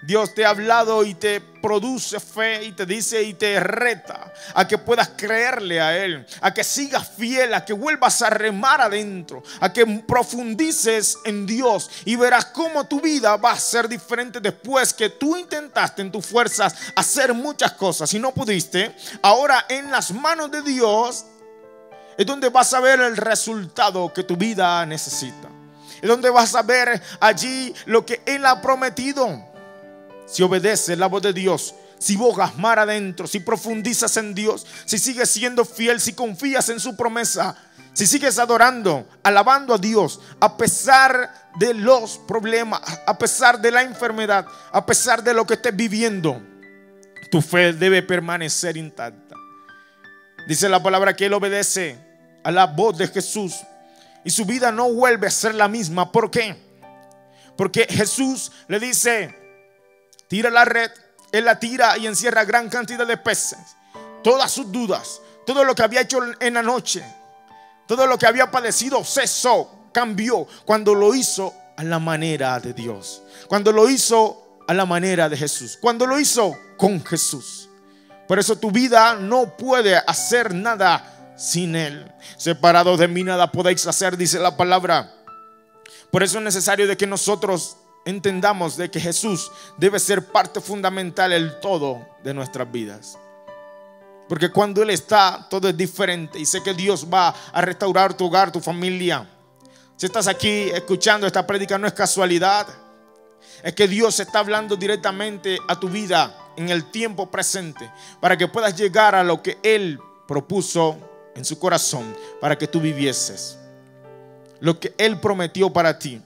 Dios te ha hablado y te produce fe y te dice y te reta a que puedas creerle a Él, a que sigas fiel, a que vuelvas a remar adentro, a que profundices en Dios, y verás cómo tu vida va a ser diferente después que tú intentaste en tus fuerzas hacer muchas cosas y no pudiste. Ahora en las manos de Dios es donde vas a ver el resultado que tu vida necesita. Es donde vas a ver allí lo que Él ha prometido. Si obedeces la voz de Dios, si bogas mar adentro, si profundizas en Dios, si sigues siendo fiel, si confías en su promesa, si sigues adorando, alabando a Dios, a pesar de los problemas, a pesar de la enfermedad, a pesar de lo que estés viviendo, tu fe debe permanecer intacta. Dice la palabra que él obedece a la voz de Jesús y su vida no vuelve a ser la misma. ¿Por qué? Porque Jesús le dice: tira la red. Él la tira y encierra gran cantidad de peces. Todas sus dudas, todo lo que había hecho en la noche, todo lo que había padecido cesó, cambió cuando lo hizo a la manera de Dios, cuando lo hizo a la manera de Jesús, cuando lo hizo con Jesús. Por eso tu vida no puede hacer nada sin Él. Separados de mí nada podéis hacer, dice la palabra. Por eso es necesario de que nosotros entendamos de que Jesús debe ser parte fundamental, el todo de nuestras vidas. Porque cuando Él está, todo es diferente. Y sé que Dios va a restaurar tu hogar, tu familia. Si estás aquí escuchando esta prédica, no es casualidad. Es que Dios está hablando directamente a tu vida en el tiempo presente, para que puedas llegar a lo que Él propuso en su corazón, para que tú vivieses lo que Él prometió para ti.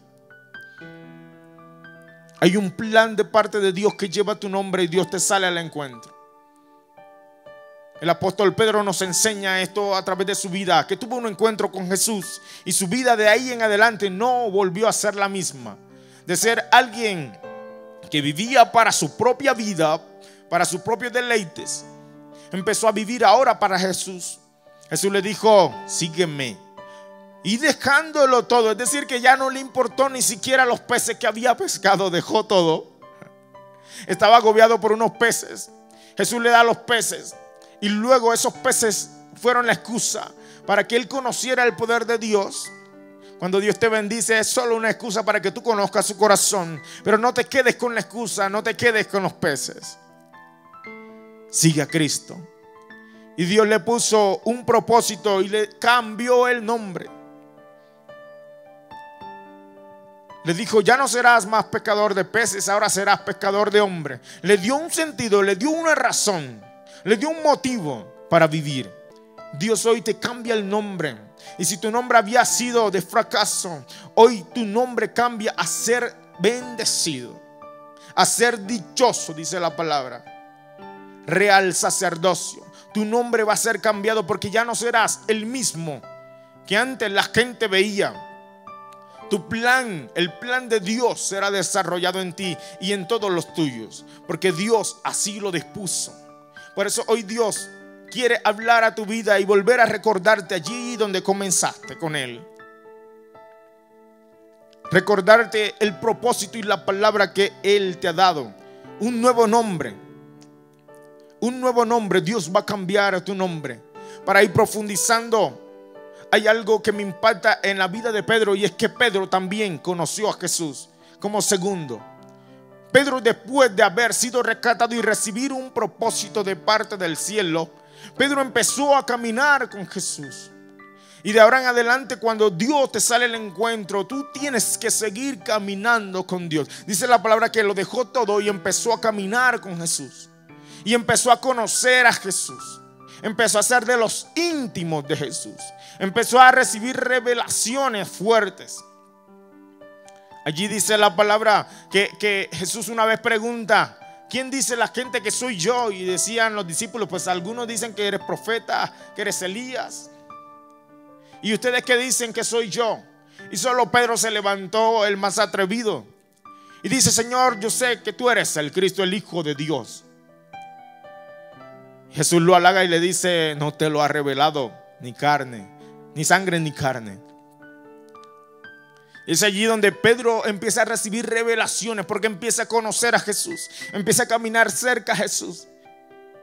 Hay un plan de parte de Dios que lleva tu nombre y Dios te sale al encuentro. El apóstol Pedro nos enseña esto a través de su vida, que tuvo un encuentro con Jesús y su vida de ahí en adelante no volvió a ser la misma. De ser alguien que vivía para su propia vida, para sus propios deleites, empezó a vivir ahora para Jesús. Jesús le dijo: sígueme. Y dejándolo todo, es decir, que ya no le importó ni siquiera los peces que había pescado, dejó todo. Estaba agobiado por unos peces. Jesús le da los peces y luego esos peces fueron la excusa para que él conociera el poder de Dios, Cuando Dios te bendice es solo una excusa para que tú conozcas su corazón. Pero no te quedes con la excusa, no te quedes con los peces. Sigue a Cristo. Y Dios le puso un propósito y le cambió el nombre. Le dijo, ya no serás más pescador de peces, ahora serás pescador de hombres. Le dio un sentido, le dio una razón, le dio un motivo para vivir. Dios hoy te cambia el nombre. Y si tu nombre había sido de fracaso, hoy tu nombre cambia a ser bendecido, a ser dichoso, dice la palabra. Real sacerdocio. Tu nombre va a ser cambiado porque ya no serás el mismo que antes la gente veía. Tu plan, el plan de Dios será desarrollado en ti y en todos los tuyos, porque Dios así lo dispuso. Por eso hoy Dios quiere hablar a tu vida y volver a recordarte allí donde comenzaste con Él. Recordarte el propósito y la palabra que Él te ha dado. Un nuevo nombre. Un nuevo nombre. Dios va a cambiar tu nombre. Para ir profundizando, hay algo que me impacta en la vida de Pedro, y es que Pedro también conoció a Jesús como segundo. Pedro, después de haber sido rescatado y recibir un propósito de parte del cielo, Pedro empezó a caminar con Jesús. Y de ahora en adelante, cuando Dios te sale al encuentro, tú tienes que seguir caminando con Dios. Dice la palabra que lo dejó todo y empezó a caminar con Jesús. Y empezó a conocer a Jesús. Empezó a ser de los íntimos de Jesús. Empezó a recibir revelaciones fuertes. Allí dice la palabra que Jesús una vez pregunta: ¿quién dice la gente que soy yo? Y decían los discípulos: pues algunos dicen que eres profeta, que eres Elías. ¿Y ustedes qué dicen que soy yo? Y solo Pedro se levantó, el más atrevido, y dice: Señor, yo sé que tú eres el Cristo, el Hijo de Dios. Jesús lo halaga y le dice: no te lo ha revelado ni carne, ni sangre ni carne. Es allí donde Pedro empieza a recibir revelaciones, porque empieza a conocer a Jesús, empieza a caminar cerca a Jesús.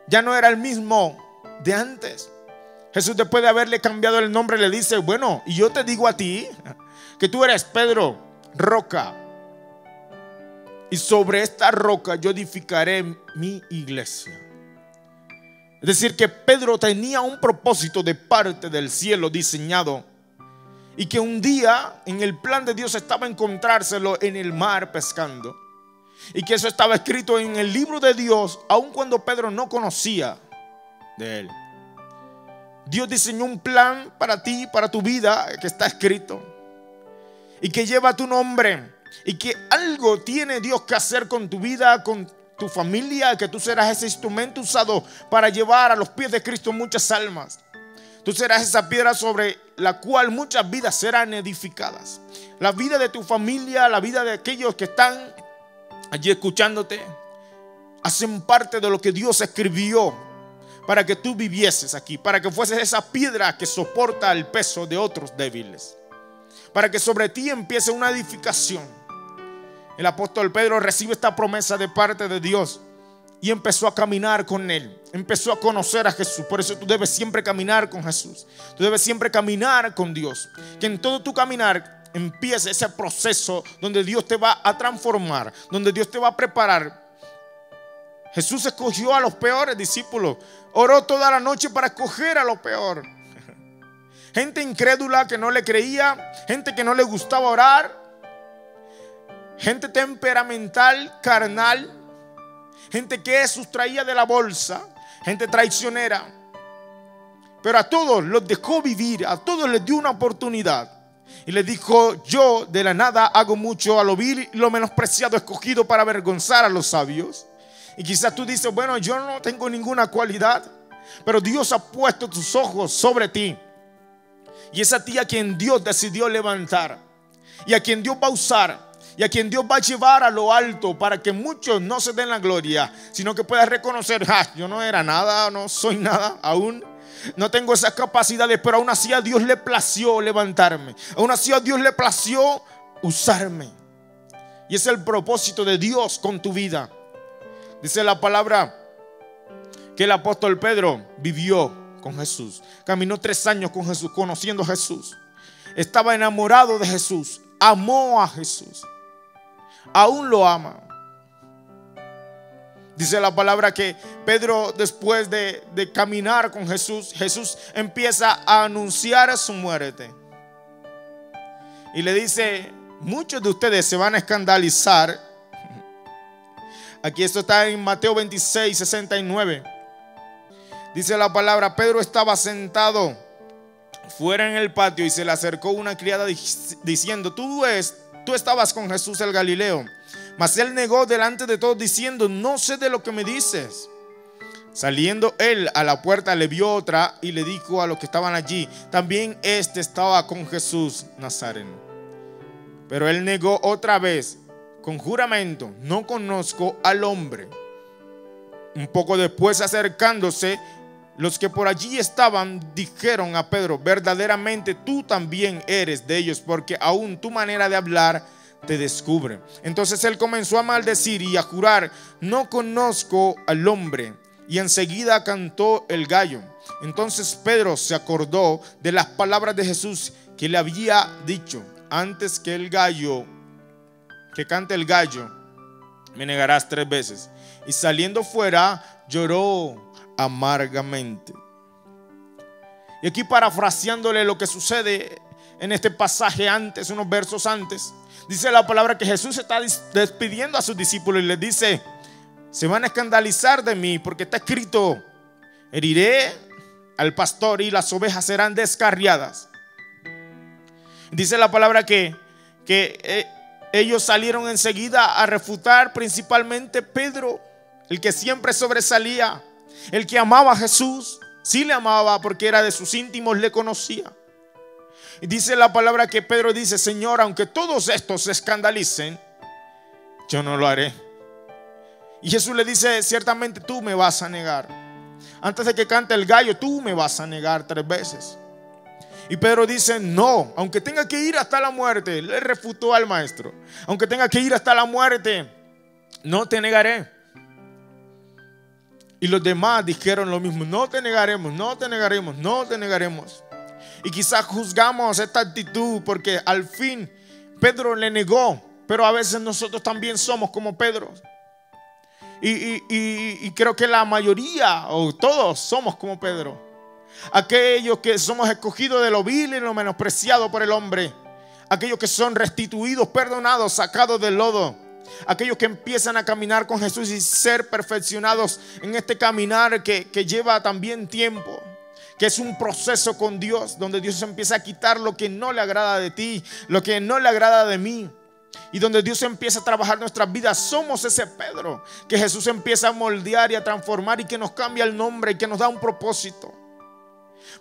Ya no era el mismo de antes. Jesús, después de haberle cambiado el nombre, le dice: bueno, y yo te digo a ti que tú eres Pedro, roca, y sobre esta roca yo edificaré mi iglesia. Es decir, que Pedro tenía un propósito de parte del cielo diseñado, y que un día en el plan de Dios estaba encontrárselo en el mar pescando, y que eso estaba escrito en el libro de Dios, aun cuando Pedro no conocía de él. Dios diseñó un plan para ti, para tu vida, que está escrito y que lleva tu nombre, y que algo tiene Dios que hacer con tu vida, con tu familia, que tú serás ese instrumento usado para llevar a los pies de Cristo muchas almas. Tú serás esa piedra sobre la cual muchas vidas serán edificadas. La vida de tu familia, la vida de aquellos que están allí escuchándote, hacen parte de lo que Dios escribió para que tú vivieses aquí, para que fueses esa piedra que soporta el peso de otros débiles, para que sobre ti empiece una edificación. El apóstol Pedro recibe esta promesa de parte de Dios y empezó a caminar con Él. Empezó a conocer a Jesús. Por eso tú debes siempre caminar con Jesús. Tú debes siempre caminar con Dios. Que en todo tu caminar empiece ese proceso donde Dios te va a transformar, donde Dios te va a preparar. Jesús escogió a los peores discípulos. Oró toda la noche para escoger a lo peor. Gente incrédula que no le creía, gente que no le gustaba orar, gente temperamental, carnal, gente que sustraía de la bolsa, gente traicionera. Pero a todos los dejó vivir, a todos les dio una oportunidad. Y les dijo: yo de la nada hago mucho, a lo vil y lo menospreciado escogido para avergonzar a los sabios. Y quizás tú dices: bueno, yo no tengo ninguna cualidad, pero Dios ha puesto sus ojos sobre ti. Y es a ti a quien Dios decidió levantar, y a quien Dios va a usar, y a quien Dios va a llevar a lo alto, para que muchos no se den la gloria, sino que puedas reconocer: yo no era nada, no soy nada, aún no tengo esas capacidades, pero aún así a Dios le plació levantarme, aún así a Dios le plació usarme. Y es el propósito de Dios con tu vida. Dice la palabra que el apóstol Pedro vivió con Jesús, caminó 3 años con Jesús, conociendo a Jesús. estaba enamorado de Jesús, amó a Jesús, aún lo ama. Dice la palabra que Pedro, después de caminar con Jesús, Jesús empieza a anunciar su muerte. Y le dice: muchos de ustedes se van a escandalizar. Aquí esto está en Mateo 26, 69. Dice la palabra: Pedro estaba sentado fuera en el patio y se le acercó una criada diciendo: tú estabas con Jesús el Galileo. Mas él negó delante de todos diciendo: no sé de lo que me dices. Saliendo él a la puerta, le vio otra y le dijo a los que estaban allí: también este estaba con Jesús Nazareno. Pero él negó otra vez con juramento: no conozco al hombre. Un poco después, acercándose, los que por allí estaban dijeron a Pedro: verdaderamente tú también eres de ellos, porque aún tu manera de hablar te descubre. Entonces él comenzó a maldecir y a jurar: no conozco al hombre. Y enseguida cantó el gallo. Entonces Pedro se acordó de las palabras de Jesús que le había dicho: antes que cante el gallo, me negarás 3 veces. Y saliendo fuera, lloró amargamente. Y aquí, parafraseándole lo que sucede en este pasaje antes, unos versos antes, dice la palabra que Jesús está despidiendo a sus discípulos y les dice: se van a escandalizar de mí, porque está escrito: heriré al pastor y las ovejas serán descarriadas. Dice la palabra que ellos salieron enseguida a refutar, principalmente Pedro, el que siempre sobresalía, el que amaba a Jesús. Sí le amaba porque era de sus íntimos, le conocía. Y dice la palabra que Pedro dice: Señor, aunque todos estos se escandalicen, yo no lo haré. Y Jesús le dice: ciertamente tú me vas a negar. Antes de que cante el gallo, tú me vas a negar 3 veces. Y Pedro dice: no, aunque tenga que ir hasta la muerte. Le refutó al maestro: aunque tenga que ir hasta la muerte, no te negaré. Y los demás dijeron lo mismo: no te negaremos, no te negaremos, no te negaremos. Y quizás juzgamos esta actitud porque al fin Pedro le negó, pero a veces nosotros también somos como Pedro. Y creo que la mayoría o todos somos como Pedro. Aquellos que somos escogidos de lo vil y lo menospreciado por el hombre. Aquellos que son restituidos, perdonados, sacados del lodo. Aquellos que empiezan a caminar con Jesús y ser perfeccionados en este caminar que lleva también tiempo. Que es un proceso con Dios, donde Dios empieza a quitar lo que no le agrada de ti, lo que no le agrada de mí. Y donde Dios empieza a trabajar nuestras vidas. Somos ese Pedro que Jesús empieza a moldear y a transformar, y que nos cambia el nombre y que nos da un propósito.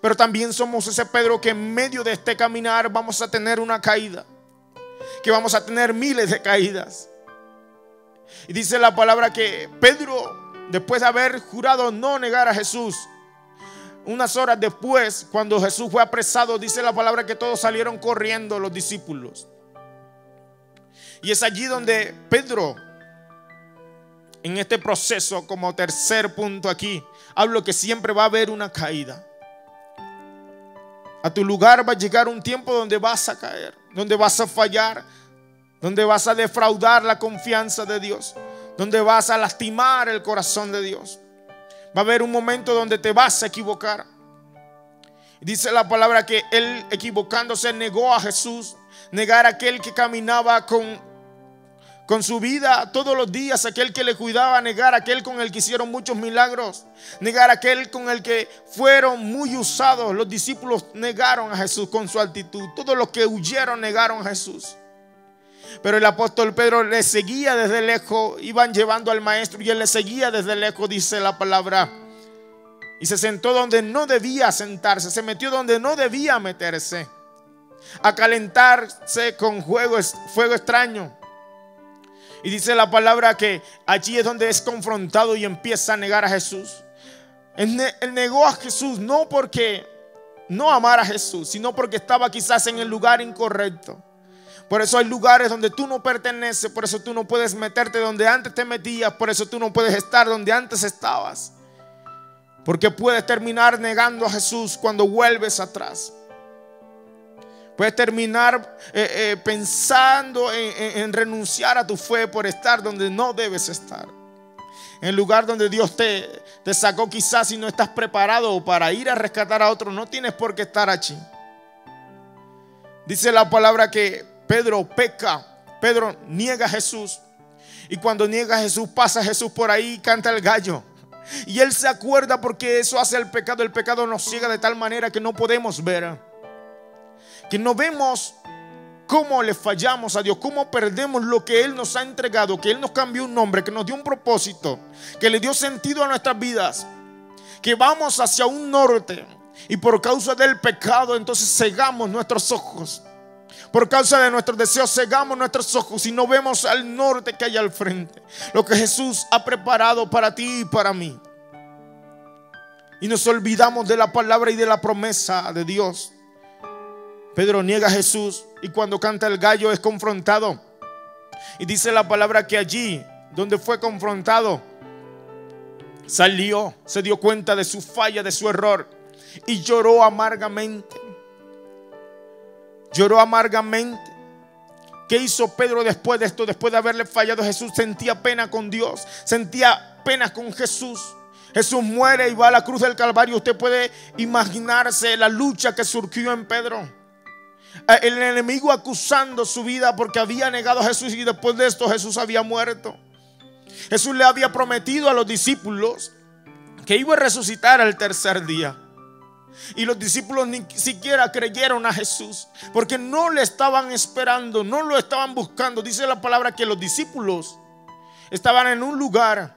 Pero también somos ese Pedro que en medio de este caminar vamos a tener una caída, que vamos a tener miles de caídas. Y dice la palabra que Pedro, después de haber jurado no negar a Jesús, unas horas después, cuando Jesús fue apresado, dice la palabra que todos salieron corriendo, los discípulos. Y es allí donde Pedro, en este proceso, como tercer punto aquí, hablo que siempre va a haber una caída. A tu lugar va a llegar un tiempo donde vas a caer, donde vas a fallar, donde vas a defraudar la confianza de Dios, donde vas a lastimar el corazón de Dios. Va a haber un momento donde te vas a equivocar. Dice la palabra que él, equivocándose, negó a Jesús. Negar a aquel que caminaba con su vida todos los días, aquel que le cuidaba. Negar a aquel con el que hicieron muchos milagros. Negar a aquel con el que fueron muy usados. Los discípulos negaron a Jesús con su actitud. Todos los que huyeron negaron a Jesús. Pero el apóstol Pedro le seguía desde lejos. Iban llevando al maestro y él le seguía desde lejos, dice la palabra. Y se sentó donde no debía sentarse. Se metió donde no debía meterse, a calentarse con fuego extraño. Y dice la palabra que allí es donde es confrontado y empieza a negar a Jesús. Él negó a Jesús no porque no amara a Jesús, sino porque estaba quizás en el lugar incorrecto. Por eso hay lugares donde tú no perteneces. Por eso tú no puedes meterte donde antes te metías. Por eso tú no puedes estar donde antes estabas. Porque puedes terminar negando a Jesús cuando vuelves atrás. Puedes terminar pensando en renunciar a tu fe por estar donde no debes estar. En el lugar donde Dios te sacó, quizás si no estás preparado para ir a rescatar a otro, no tienes por qué estar allí. Dice la palabra que Pedro peca, Pedro niega a Jesús. Y cuando niega a Jesús, pasa Jesús por ahí y canta el gallo. Y él se acuerda porque eso hace el pecado. El pecado nos ciega de tal manera que no podemos ver, que no vemos cómo le fallamos a Dios, cómo perdemos lo que Él nos ha entregado, que Él nos cambió un nombre, que nos dio un propósito, que le dio sentido a nuestras vidas, que vamos hacia un norte y por causa del pecado entonces cegamos nuestros ojos. Por causa de nuestros deseos cegamos nuestros ojos y no vemos al norte que hay al frente, lo que Jesús ha preparado para ti y para mí. Y nos olvidamos de la palabra y de la promesa de Dios. Pedro niega a Jesús y cuando canta el gallo es confrontado. Y dice la palabra que allí donde fue confrontado salió, se dio cuenta de su falla, de su error y lloró amargamente. Lloró amargamente. ¿Qué hizo Pedro después de esto? Después de haberle fallado a Jesús, sentía pena con Dios, sentía pena con Jesús. Jesús muere y va a la cruz del Calvario. Usted puede imaginarse la lucha que surgió en Pedro. El enemigo acusando su vida porque había negado a Jesús y después de esto Jesús había muerto. Jesús le había prometido a los discípulos que iba a resucitar al tercer día. Y los discípulos ni siquiera creyeron a Jesús porque no le estaban esperando, no lo estaban buscando. Dice la palabra que los discípulos estaban en un lugar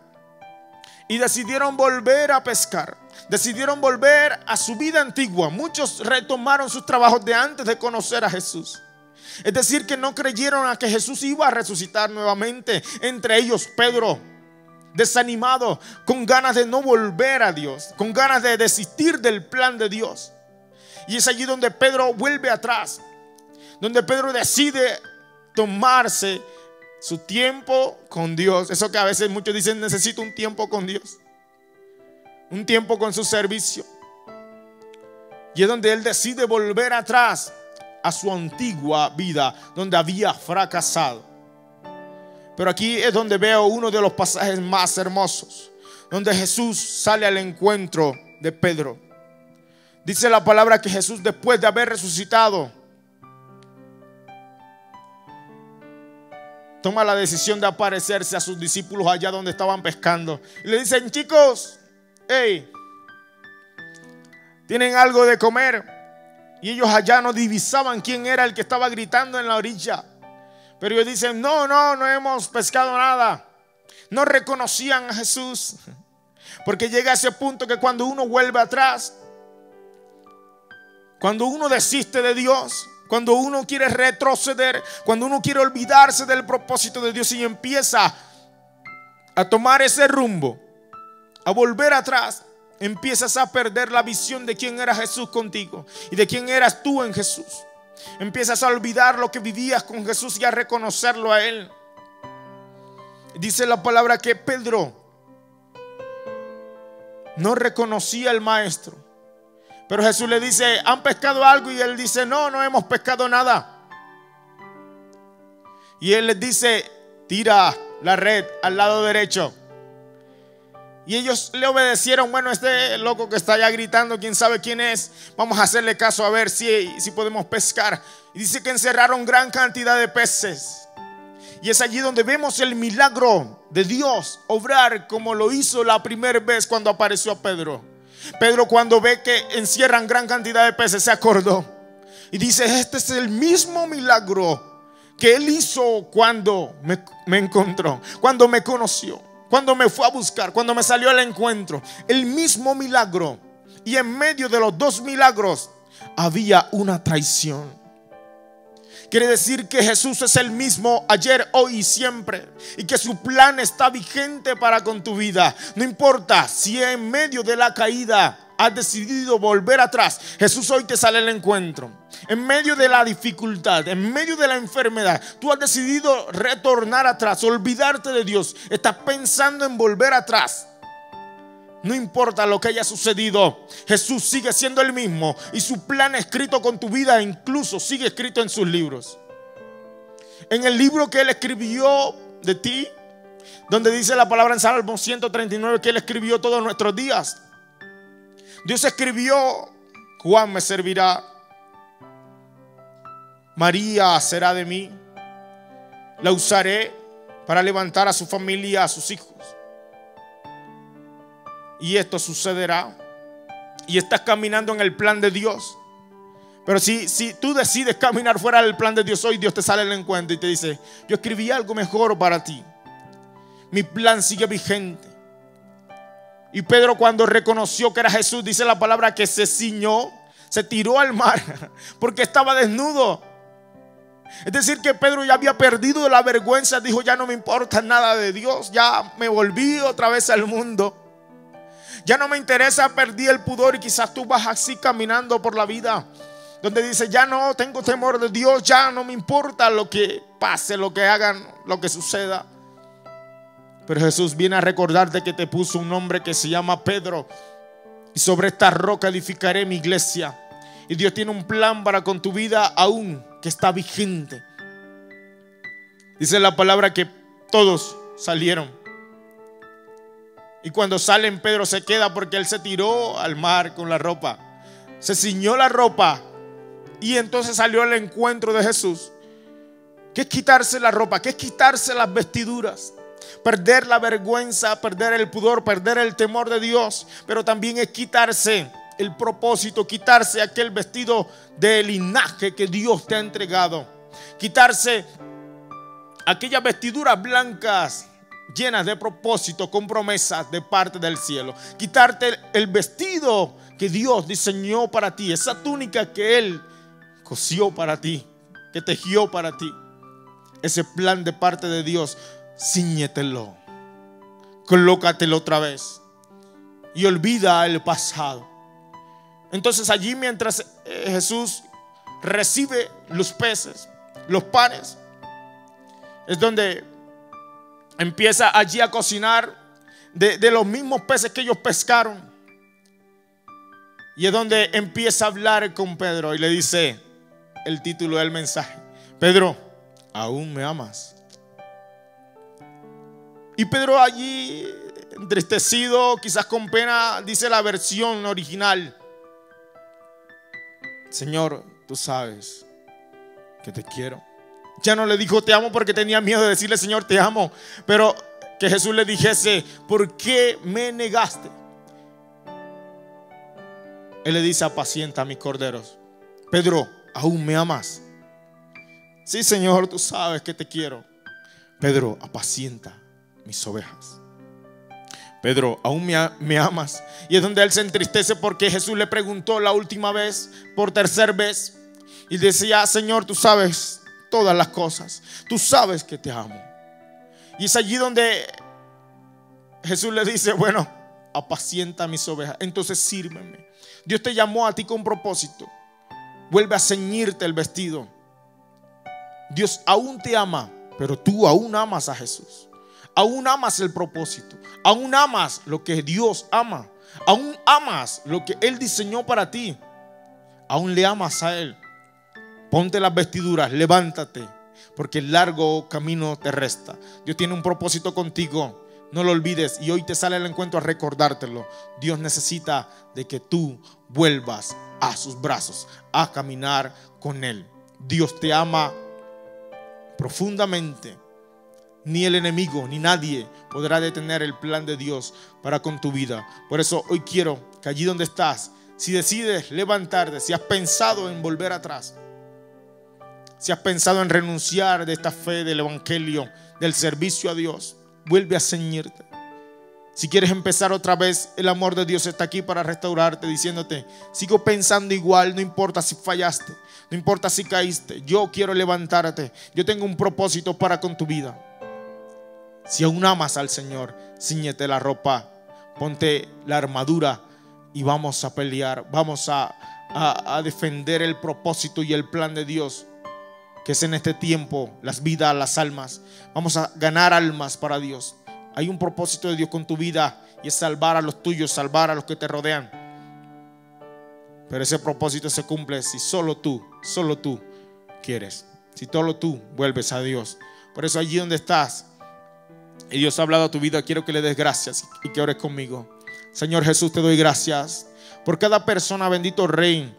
y decidieron volver a pescar. Decidieron volver a su vida antigua. Muchos retomaron sus trabajos de antes de conocer a Jesús. Es decir, que no creyeron a que Jesús iba a resucitar nuevamente. Entre ellos Pedro, desanimado, con ganas de no volver a Dios, con ganas de desistir del plan de Dios. Y es allí donde Pedro vuelve atrás, donde Pedro decide tomarse su tiempo con Dios. Eso que a veces muchos dicen, necesito un tiempo con Dios, un tiempo con su servicio. Y es donde él decide volver atrás a su antigua vida, donde había fracasado. Pero aquí es donde veo uno de los pasajes más hermosos, donde Jesús sale al encuentro de Pedro. Dice la palabra que Jesús, después de haber resucitado, toma la decisión de aparecerse a sus discípulos allá donde estaban pescando. Y le dicen, chicos, hey, ¿tienen algo de comer? Y ellos allá no divisaban quién era el que estaba gritando en la orilla. Pero ellos dicen, no hemos pescado nada. No reconocían a Jesús. Porque llega a ese punto que cuando uno vuelve atrás, cuando uno desiste de Dios, cuando uno quiere retroceder, cuando uno quiere olvidarse del propósito de Dios y empieza a tomar ese rumbo, a volver atrás, empiezas a perder la visión de quién era Jesús contigo y de quién eras tú en Jesús. Empiezas a olvidar lo que vivías con Jesús y a reconocerlo a Él. Dice la palabra que Pedro no reconocía al maestro. Pero Jesús le dice, ¿han pescado algo? Y él dice, no hemos pescado nada. Y él les dice, tira la red al lado derecho. Y ellos le obedecieron. Bueno, este loco que está allá gritando, quién sabe quién es, vamos a hacerle caso a ver si podemos pescar. Y dice que encerraron gran cantidad de peces. Y es allí donde vemos el milagro de Dios obrar como lo hizo la primera vez cuando apareció a Pedro. Pedro, cuando ve que encierran gran cantidad de peces, se acordó y dice, este es el mismo milagro que Él hizo cuando me encontró, cuando me conoció, cuando me fue a buscar, cuando me salió al encuentro. El mismo milagro. Y en medio de los dos milagros había una traición. Quiere decir que Jesús es el mismo ayer, hoy y siempre, y que su plan está vigente para con tu vida. No importa si en medio de la caída has decidido volver atrás, Jesús hoy te sale al encuentro. En medio de la dificultad, en medio de la enfermedad, tú has decidido retornar atrás, olvidarte de Dios, estás pensando en volver atrás. No importa lo que haya sucedido, Jesús sigue siendo el mismo y su plan escrito con tu vida incluso sigue escrito en sus libros. En el libro que Él escribió de ti, donde dice la palabra en Salmo 139 que Él escribió todos nuestros días. Dios escribió: Juan me servirá, María será de mí, la usaré para levantar a su familia, a sus hijos. Y esto sucederá. Y estás caminando en el plan de Dios. Pero si tú decides caminar fuera del plan de Dios, hoy Dios te sale al encuentro y te dice: yo escribí algo mejor para ti. Mi plan sigue vigente. Y Pedro, cuando reconoció que era Jesús, dice la palabra que se ciñó, se tiró al mar porque estaba desnudo. Es decir, que Pedro ya había perdido la vergüenza. Dijo: ya no me importa nada de Dios, ya me volví otra vez al mundo. Ya no me interesa, perdí el pudor. Y quizás tú vas así caminando por la vida, donde dice: ya no tengo temor de Dios, ya no me importa lo que pase, lo que hagan, lo que suceda. Pero Jesús viene a recordarte que te puso un nombre que se llama Pedro, y sobre esta roca edificaré mi iglesia. Y Dios tiene un plan para con tu vida aún que está vigente. Dice la palabra que todos salieron. Y cuando salen, Pedro se queda porque él se tiró al mar con la ropa. Se ciñó la ropa y entonces salió al encuentro de Jesús. ¿Qué es quitarse la ropa? ¿Qué es quitarse las vestiduras? Perder la vergüenza, perder el pudor, perder el temor de Dios. Pero también es quitarse el propósito, quitarse aquel vestido de linaje que Dios te ha entregado. Quitarse aquellas vestiduras blancas llenas de propósito, con promesas de parte del cielo. Quitarte el vestido que Dios diseñó para ti, esa túnica que Él cosió para ti, que tejió para ti. Ese plan de parte de Dios, cíñetelo, colócatelo otra vez y olvida el pasado. Entonces allí, mientras Jesús recibe los peces, los panes, es donde empieza allí a cocinar de los mismos peces que ellos pescaron. Y es donde empieza a hablar con Pedro y le dice el título del mensaje: Pedro, ¿aún me amas? Y Pedro allí, entristecido, quizás con pena, dice la versión original: Señor, tú sabes que te quiero. Ya no le dijo te amo porque tenía miedo de decirle Señor te amo, pero que Jesús le dijese: ¿por qué me negaste? Él le dice: apacienta mis corderos. Pedro, ¿aún me amas? Sí, Señor, tú sabes que te quiero. Pedro, apacienta mis ovejas. Pedro, ¿aún me amas? Y es donde él se entristece porque Jesús le preguntó la última vez, por tercera vez, y decía: Señor, tú sabes todas las cosas, tú sabes que te amo. Y es allí donde Jesús le dice: bueno, apacienta mis ovejas, entonces sírveme. Dios te llamó a ti con propósito. Vuelve a ceñirte el vestido. Dios aún te ama, pero tú aún amas a Jesús. Aún amas el propósito, aún amas lo que Dios ama, aún amas lo que Él diseñó para ti, aún le amas a Él. Ponte las vestiduras, levántate, porque el largo camino te resta. Dios tiene un propósito contigo, no lo olvides. Y hoy te sale el encuentro a recordártelo. Dios necesita de que tú vuelvas a sus brazos, a caminar con Él. Dios te ama profundamente. Ni el enemigo, ni nadie podrá detener el plan de Dios para con tu vida. Por eso hoy quiero que allí donde estás, si decides levantarte, si has pensado en volver atrás, si has pensado en renunciar de esta fe del evangelio, del servicio a Dios, vuelve a ceñirte. Si quieres empezar otra vez, el amor de Dios está aquí para restaurarte, diciéndote: sigo pensando igual, no importa si fallaste, no importa si caíste, yo quiero levantarte. Yo tengo un propósito para con tu vida. Si aún amas al Señor, cíñete la ropa, ponte la armadura y vamos a pelear, vamos a defender el propósito y el plan de Dios, que es en este tiempo las vidas, las almas. Vamos a ganar almas para Dios. Hay un propósito de Dios con tu vida y es salvar a los tuyos, salvar a los que te rodean. Pero ese propósito se cumple si solo tú quieres, si solo tú vuelves a Dios. Por eso allí donde estás y Dios ha hablado a tu vida, quiero que le des gracias y que ores conmigo. Señor Jesús, te doy gracias por cada persona, bendito Rey,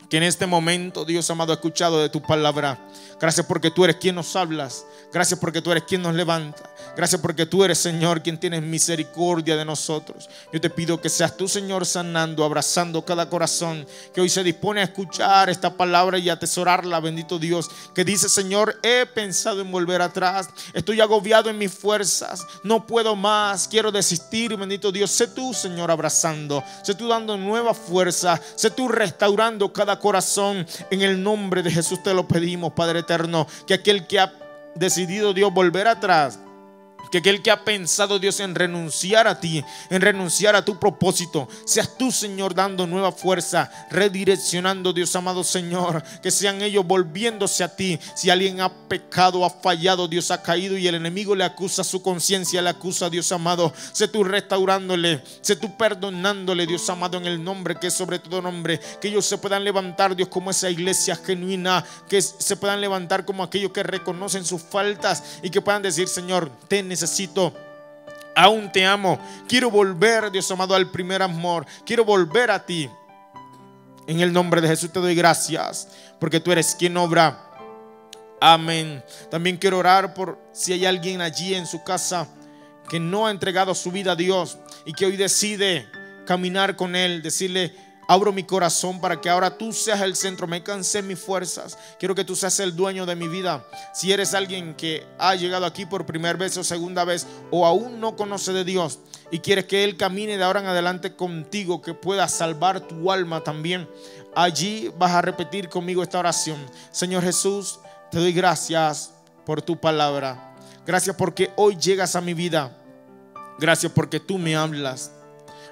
que en este momento, Dios amado, ha escuchado de tu palabra. Gracias porque tú eres quien nos hablas. Gracias porque tú eres quien nos levanta. Gracias porque tú eres, Señor, quien tienes misericordia de nosotros. Yo te pido que seas tú, Señor, sanando, abrazando cada corazón que hoy se dispone a escuchar esta palabra y atesorarla, bendito Dios. Que dice, Señor, he pensado en volver atrás. Estoy agobiado en mis fuerzas. No puedo más. Quiero desistir, bendito Dios. Sé tú, Señor, abrazando. Sé tú dando nueva fuerza. Sé tú restaurando cada corazón. En el nombre de Jesús te lo pedimos, Padre eterno. Que aquel que ha decidido, Dios, volver atrás, que aquel que ha pensado, Dios, en renunciar a ti, en renunciar a tu propósito, seas tú, Señor, dando nueva fuerza, redireccionando, Dios amado, Señor, que sean ellos volviéndose a ti. Si alguien ha pecado, ha fallado, Dios, ha caído y el enemigo le acusa, su conciencia le acusa, Dios amado, sé tú restaurándole, sé tú perdonándole, Dios amado, en el nombre que es sobre todo nombre. Que ellos se puedan levantar, Dios, como esa iglesia genuina, que se puedan levantar como aquellos que reconocen sus faltas y que puedan decir, Señor, te necesito, aún te amo, quiero volver, Dios amado, al primer amor, quiero volver a ti. En el nombre de Jesús te doy gracias, porque tú eres quien obra. Amén. También quiero orar por si hay alguien allí en su casa que no ha entregado su vida a Dios y que hoy decide caminar con Él, decirle: abro mi corazón para que ahora tú seas el centro. Me cansé mis fuerzas. Quiero que tú seas el dueño de mi vida. Si eres alguien que ha llegado aquí por primera vez o segunda vez, o aún no conoce de Dios y quieres que Él camine de ahora en adelante contigo, que pueda salvar tu alma también, allí vas a repetir conmigo esta oración. Señor Jesús, te doy gracias por tu palabra. Gracias porque hoy llegas a mi vida. Gracias porque tú me hablas.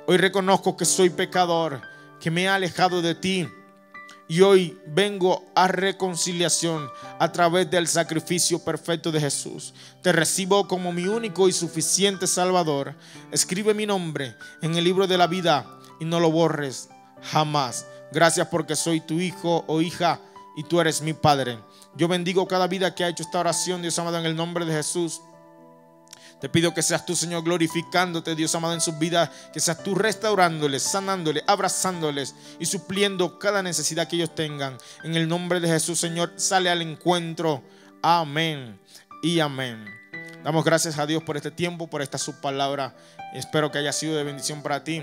Hoy reconozco que soy pecador, que me he alejado de ti, y hoy vengo a reconciliación a través del sacrificio perfecto de Jesús. Te recibo como mi único y suficiente Salvador. Escribe mi nombre en el libro de la vida y no lo borres jamás. Gracias porque soy tu hijo o hija y tú eres mi Padre. Yo bendigo cada vida que ha hecho esta oración, Dios amado, en el nombre de Jesús. Te pido que seas tú, Señor, glorificándote, Dios amado, en sus vidas. Que seas tú restaurándoles, sanándoles, abrazándoles y supliendo cada necesidad que ellos tengan. En el nombre de Jesús, Señor, sale al encuentro. Amén y amén. Damos gracias a Dios por este tiempo, por esta su palabra. Espero que haya sido de bendición para ti.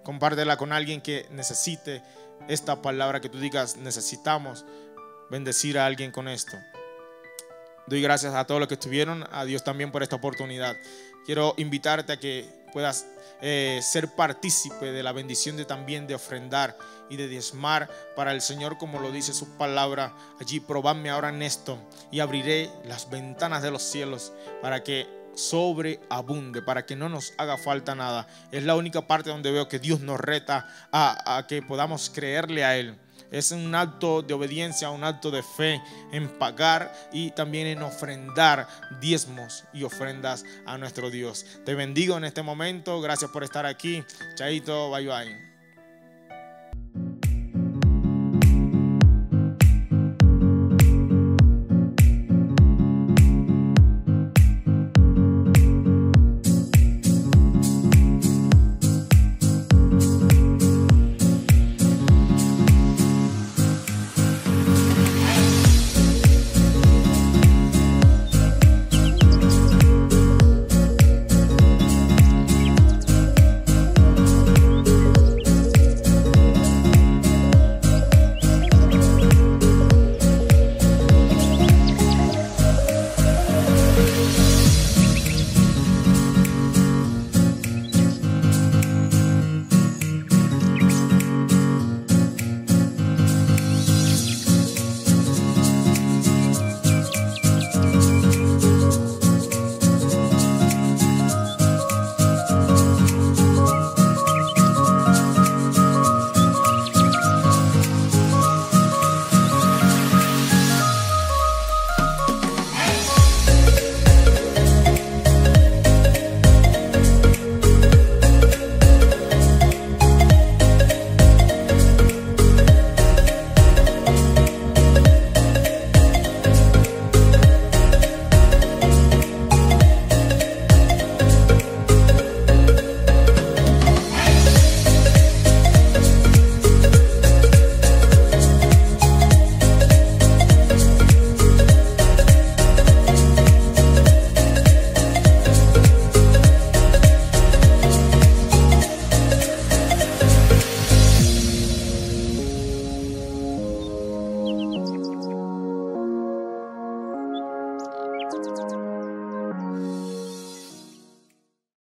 Compártela con alguien que necesite esta palabra, que tú digas: necesitamos bendecir a alguien con esto. Doy gracias a todos los que estuvieron, a Dios también por esta oportunidad. Quiero invitarte a que puedas ser partícipe de la bendición también de ofrendar y de diezmar para el Señor, como lo dice su palabra. Allí: probadme ahora en esto y abriré las ventanas de los cielos para que sobreabunde, para que no nos haga falta nada. Es la única parte donde veo que Dios nos reta a que podamos creerle a Él. Es un acto de obediencia, un acto de fe en pagar y también en ofrendar diezmos y ofrendas a nuestro Dios. Te bendigo en este momento. Gracias por estar aquí. Chaito, bye bye.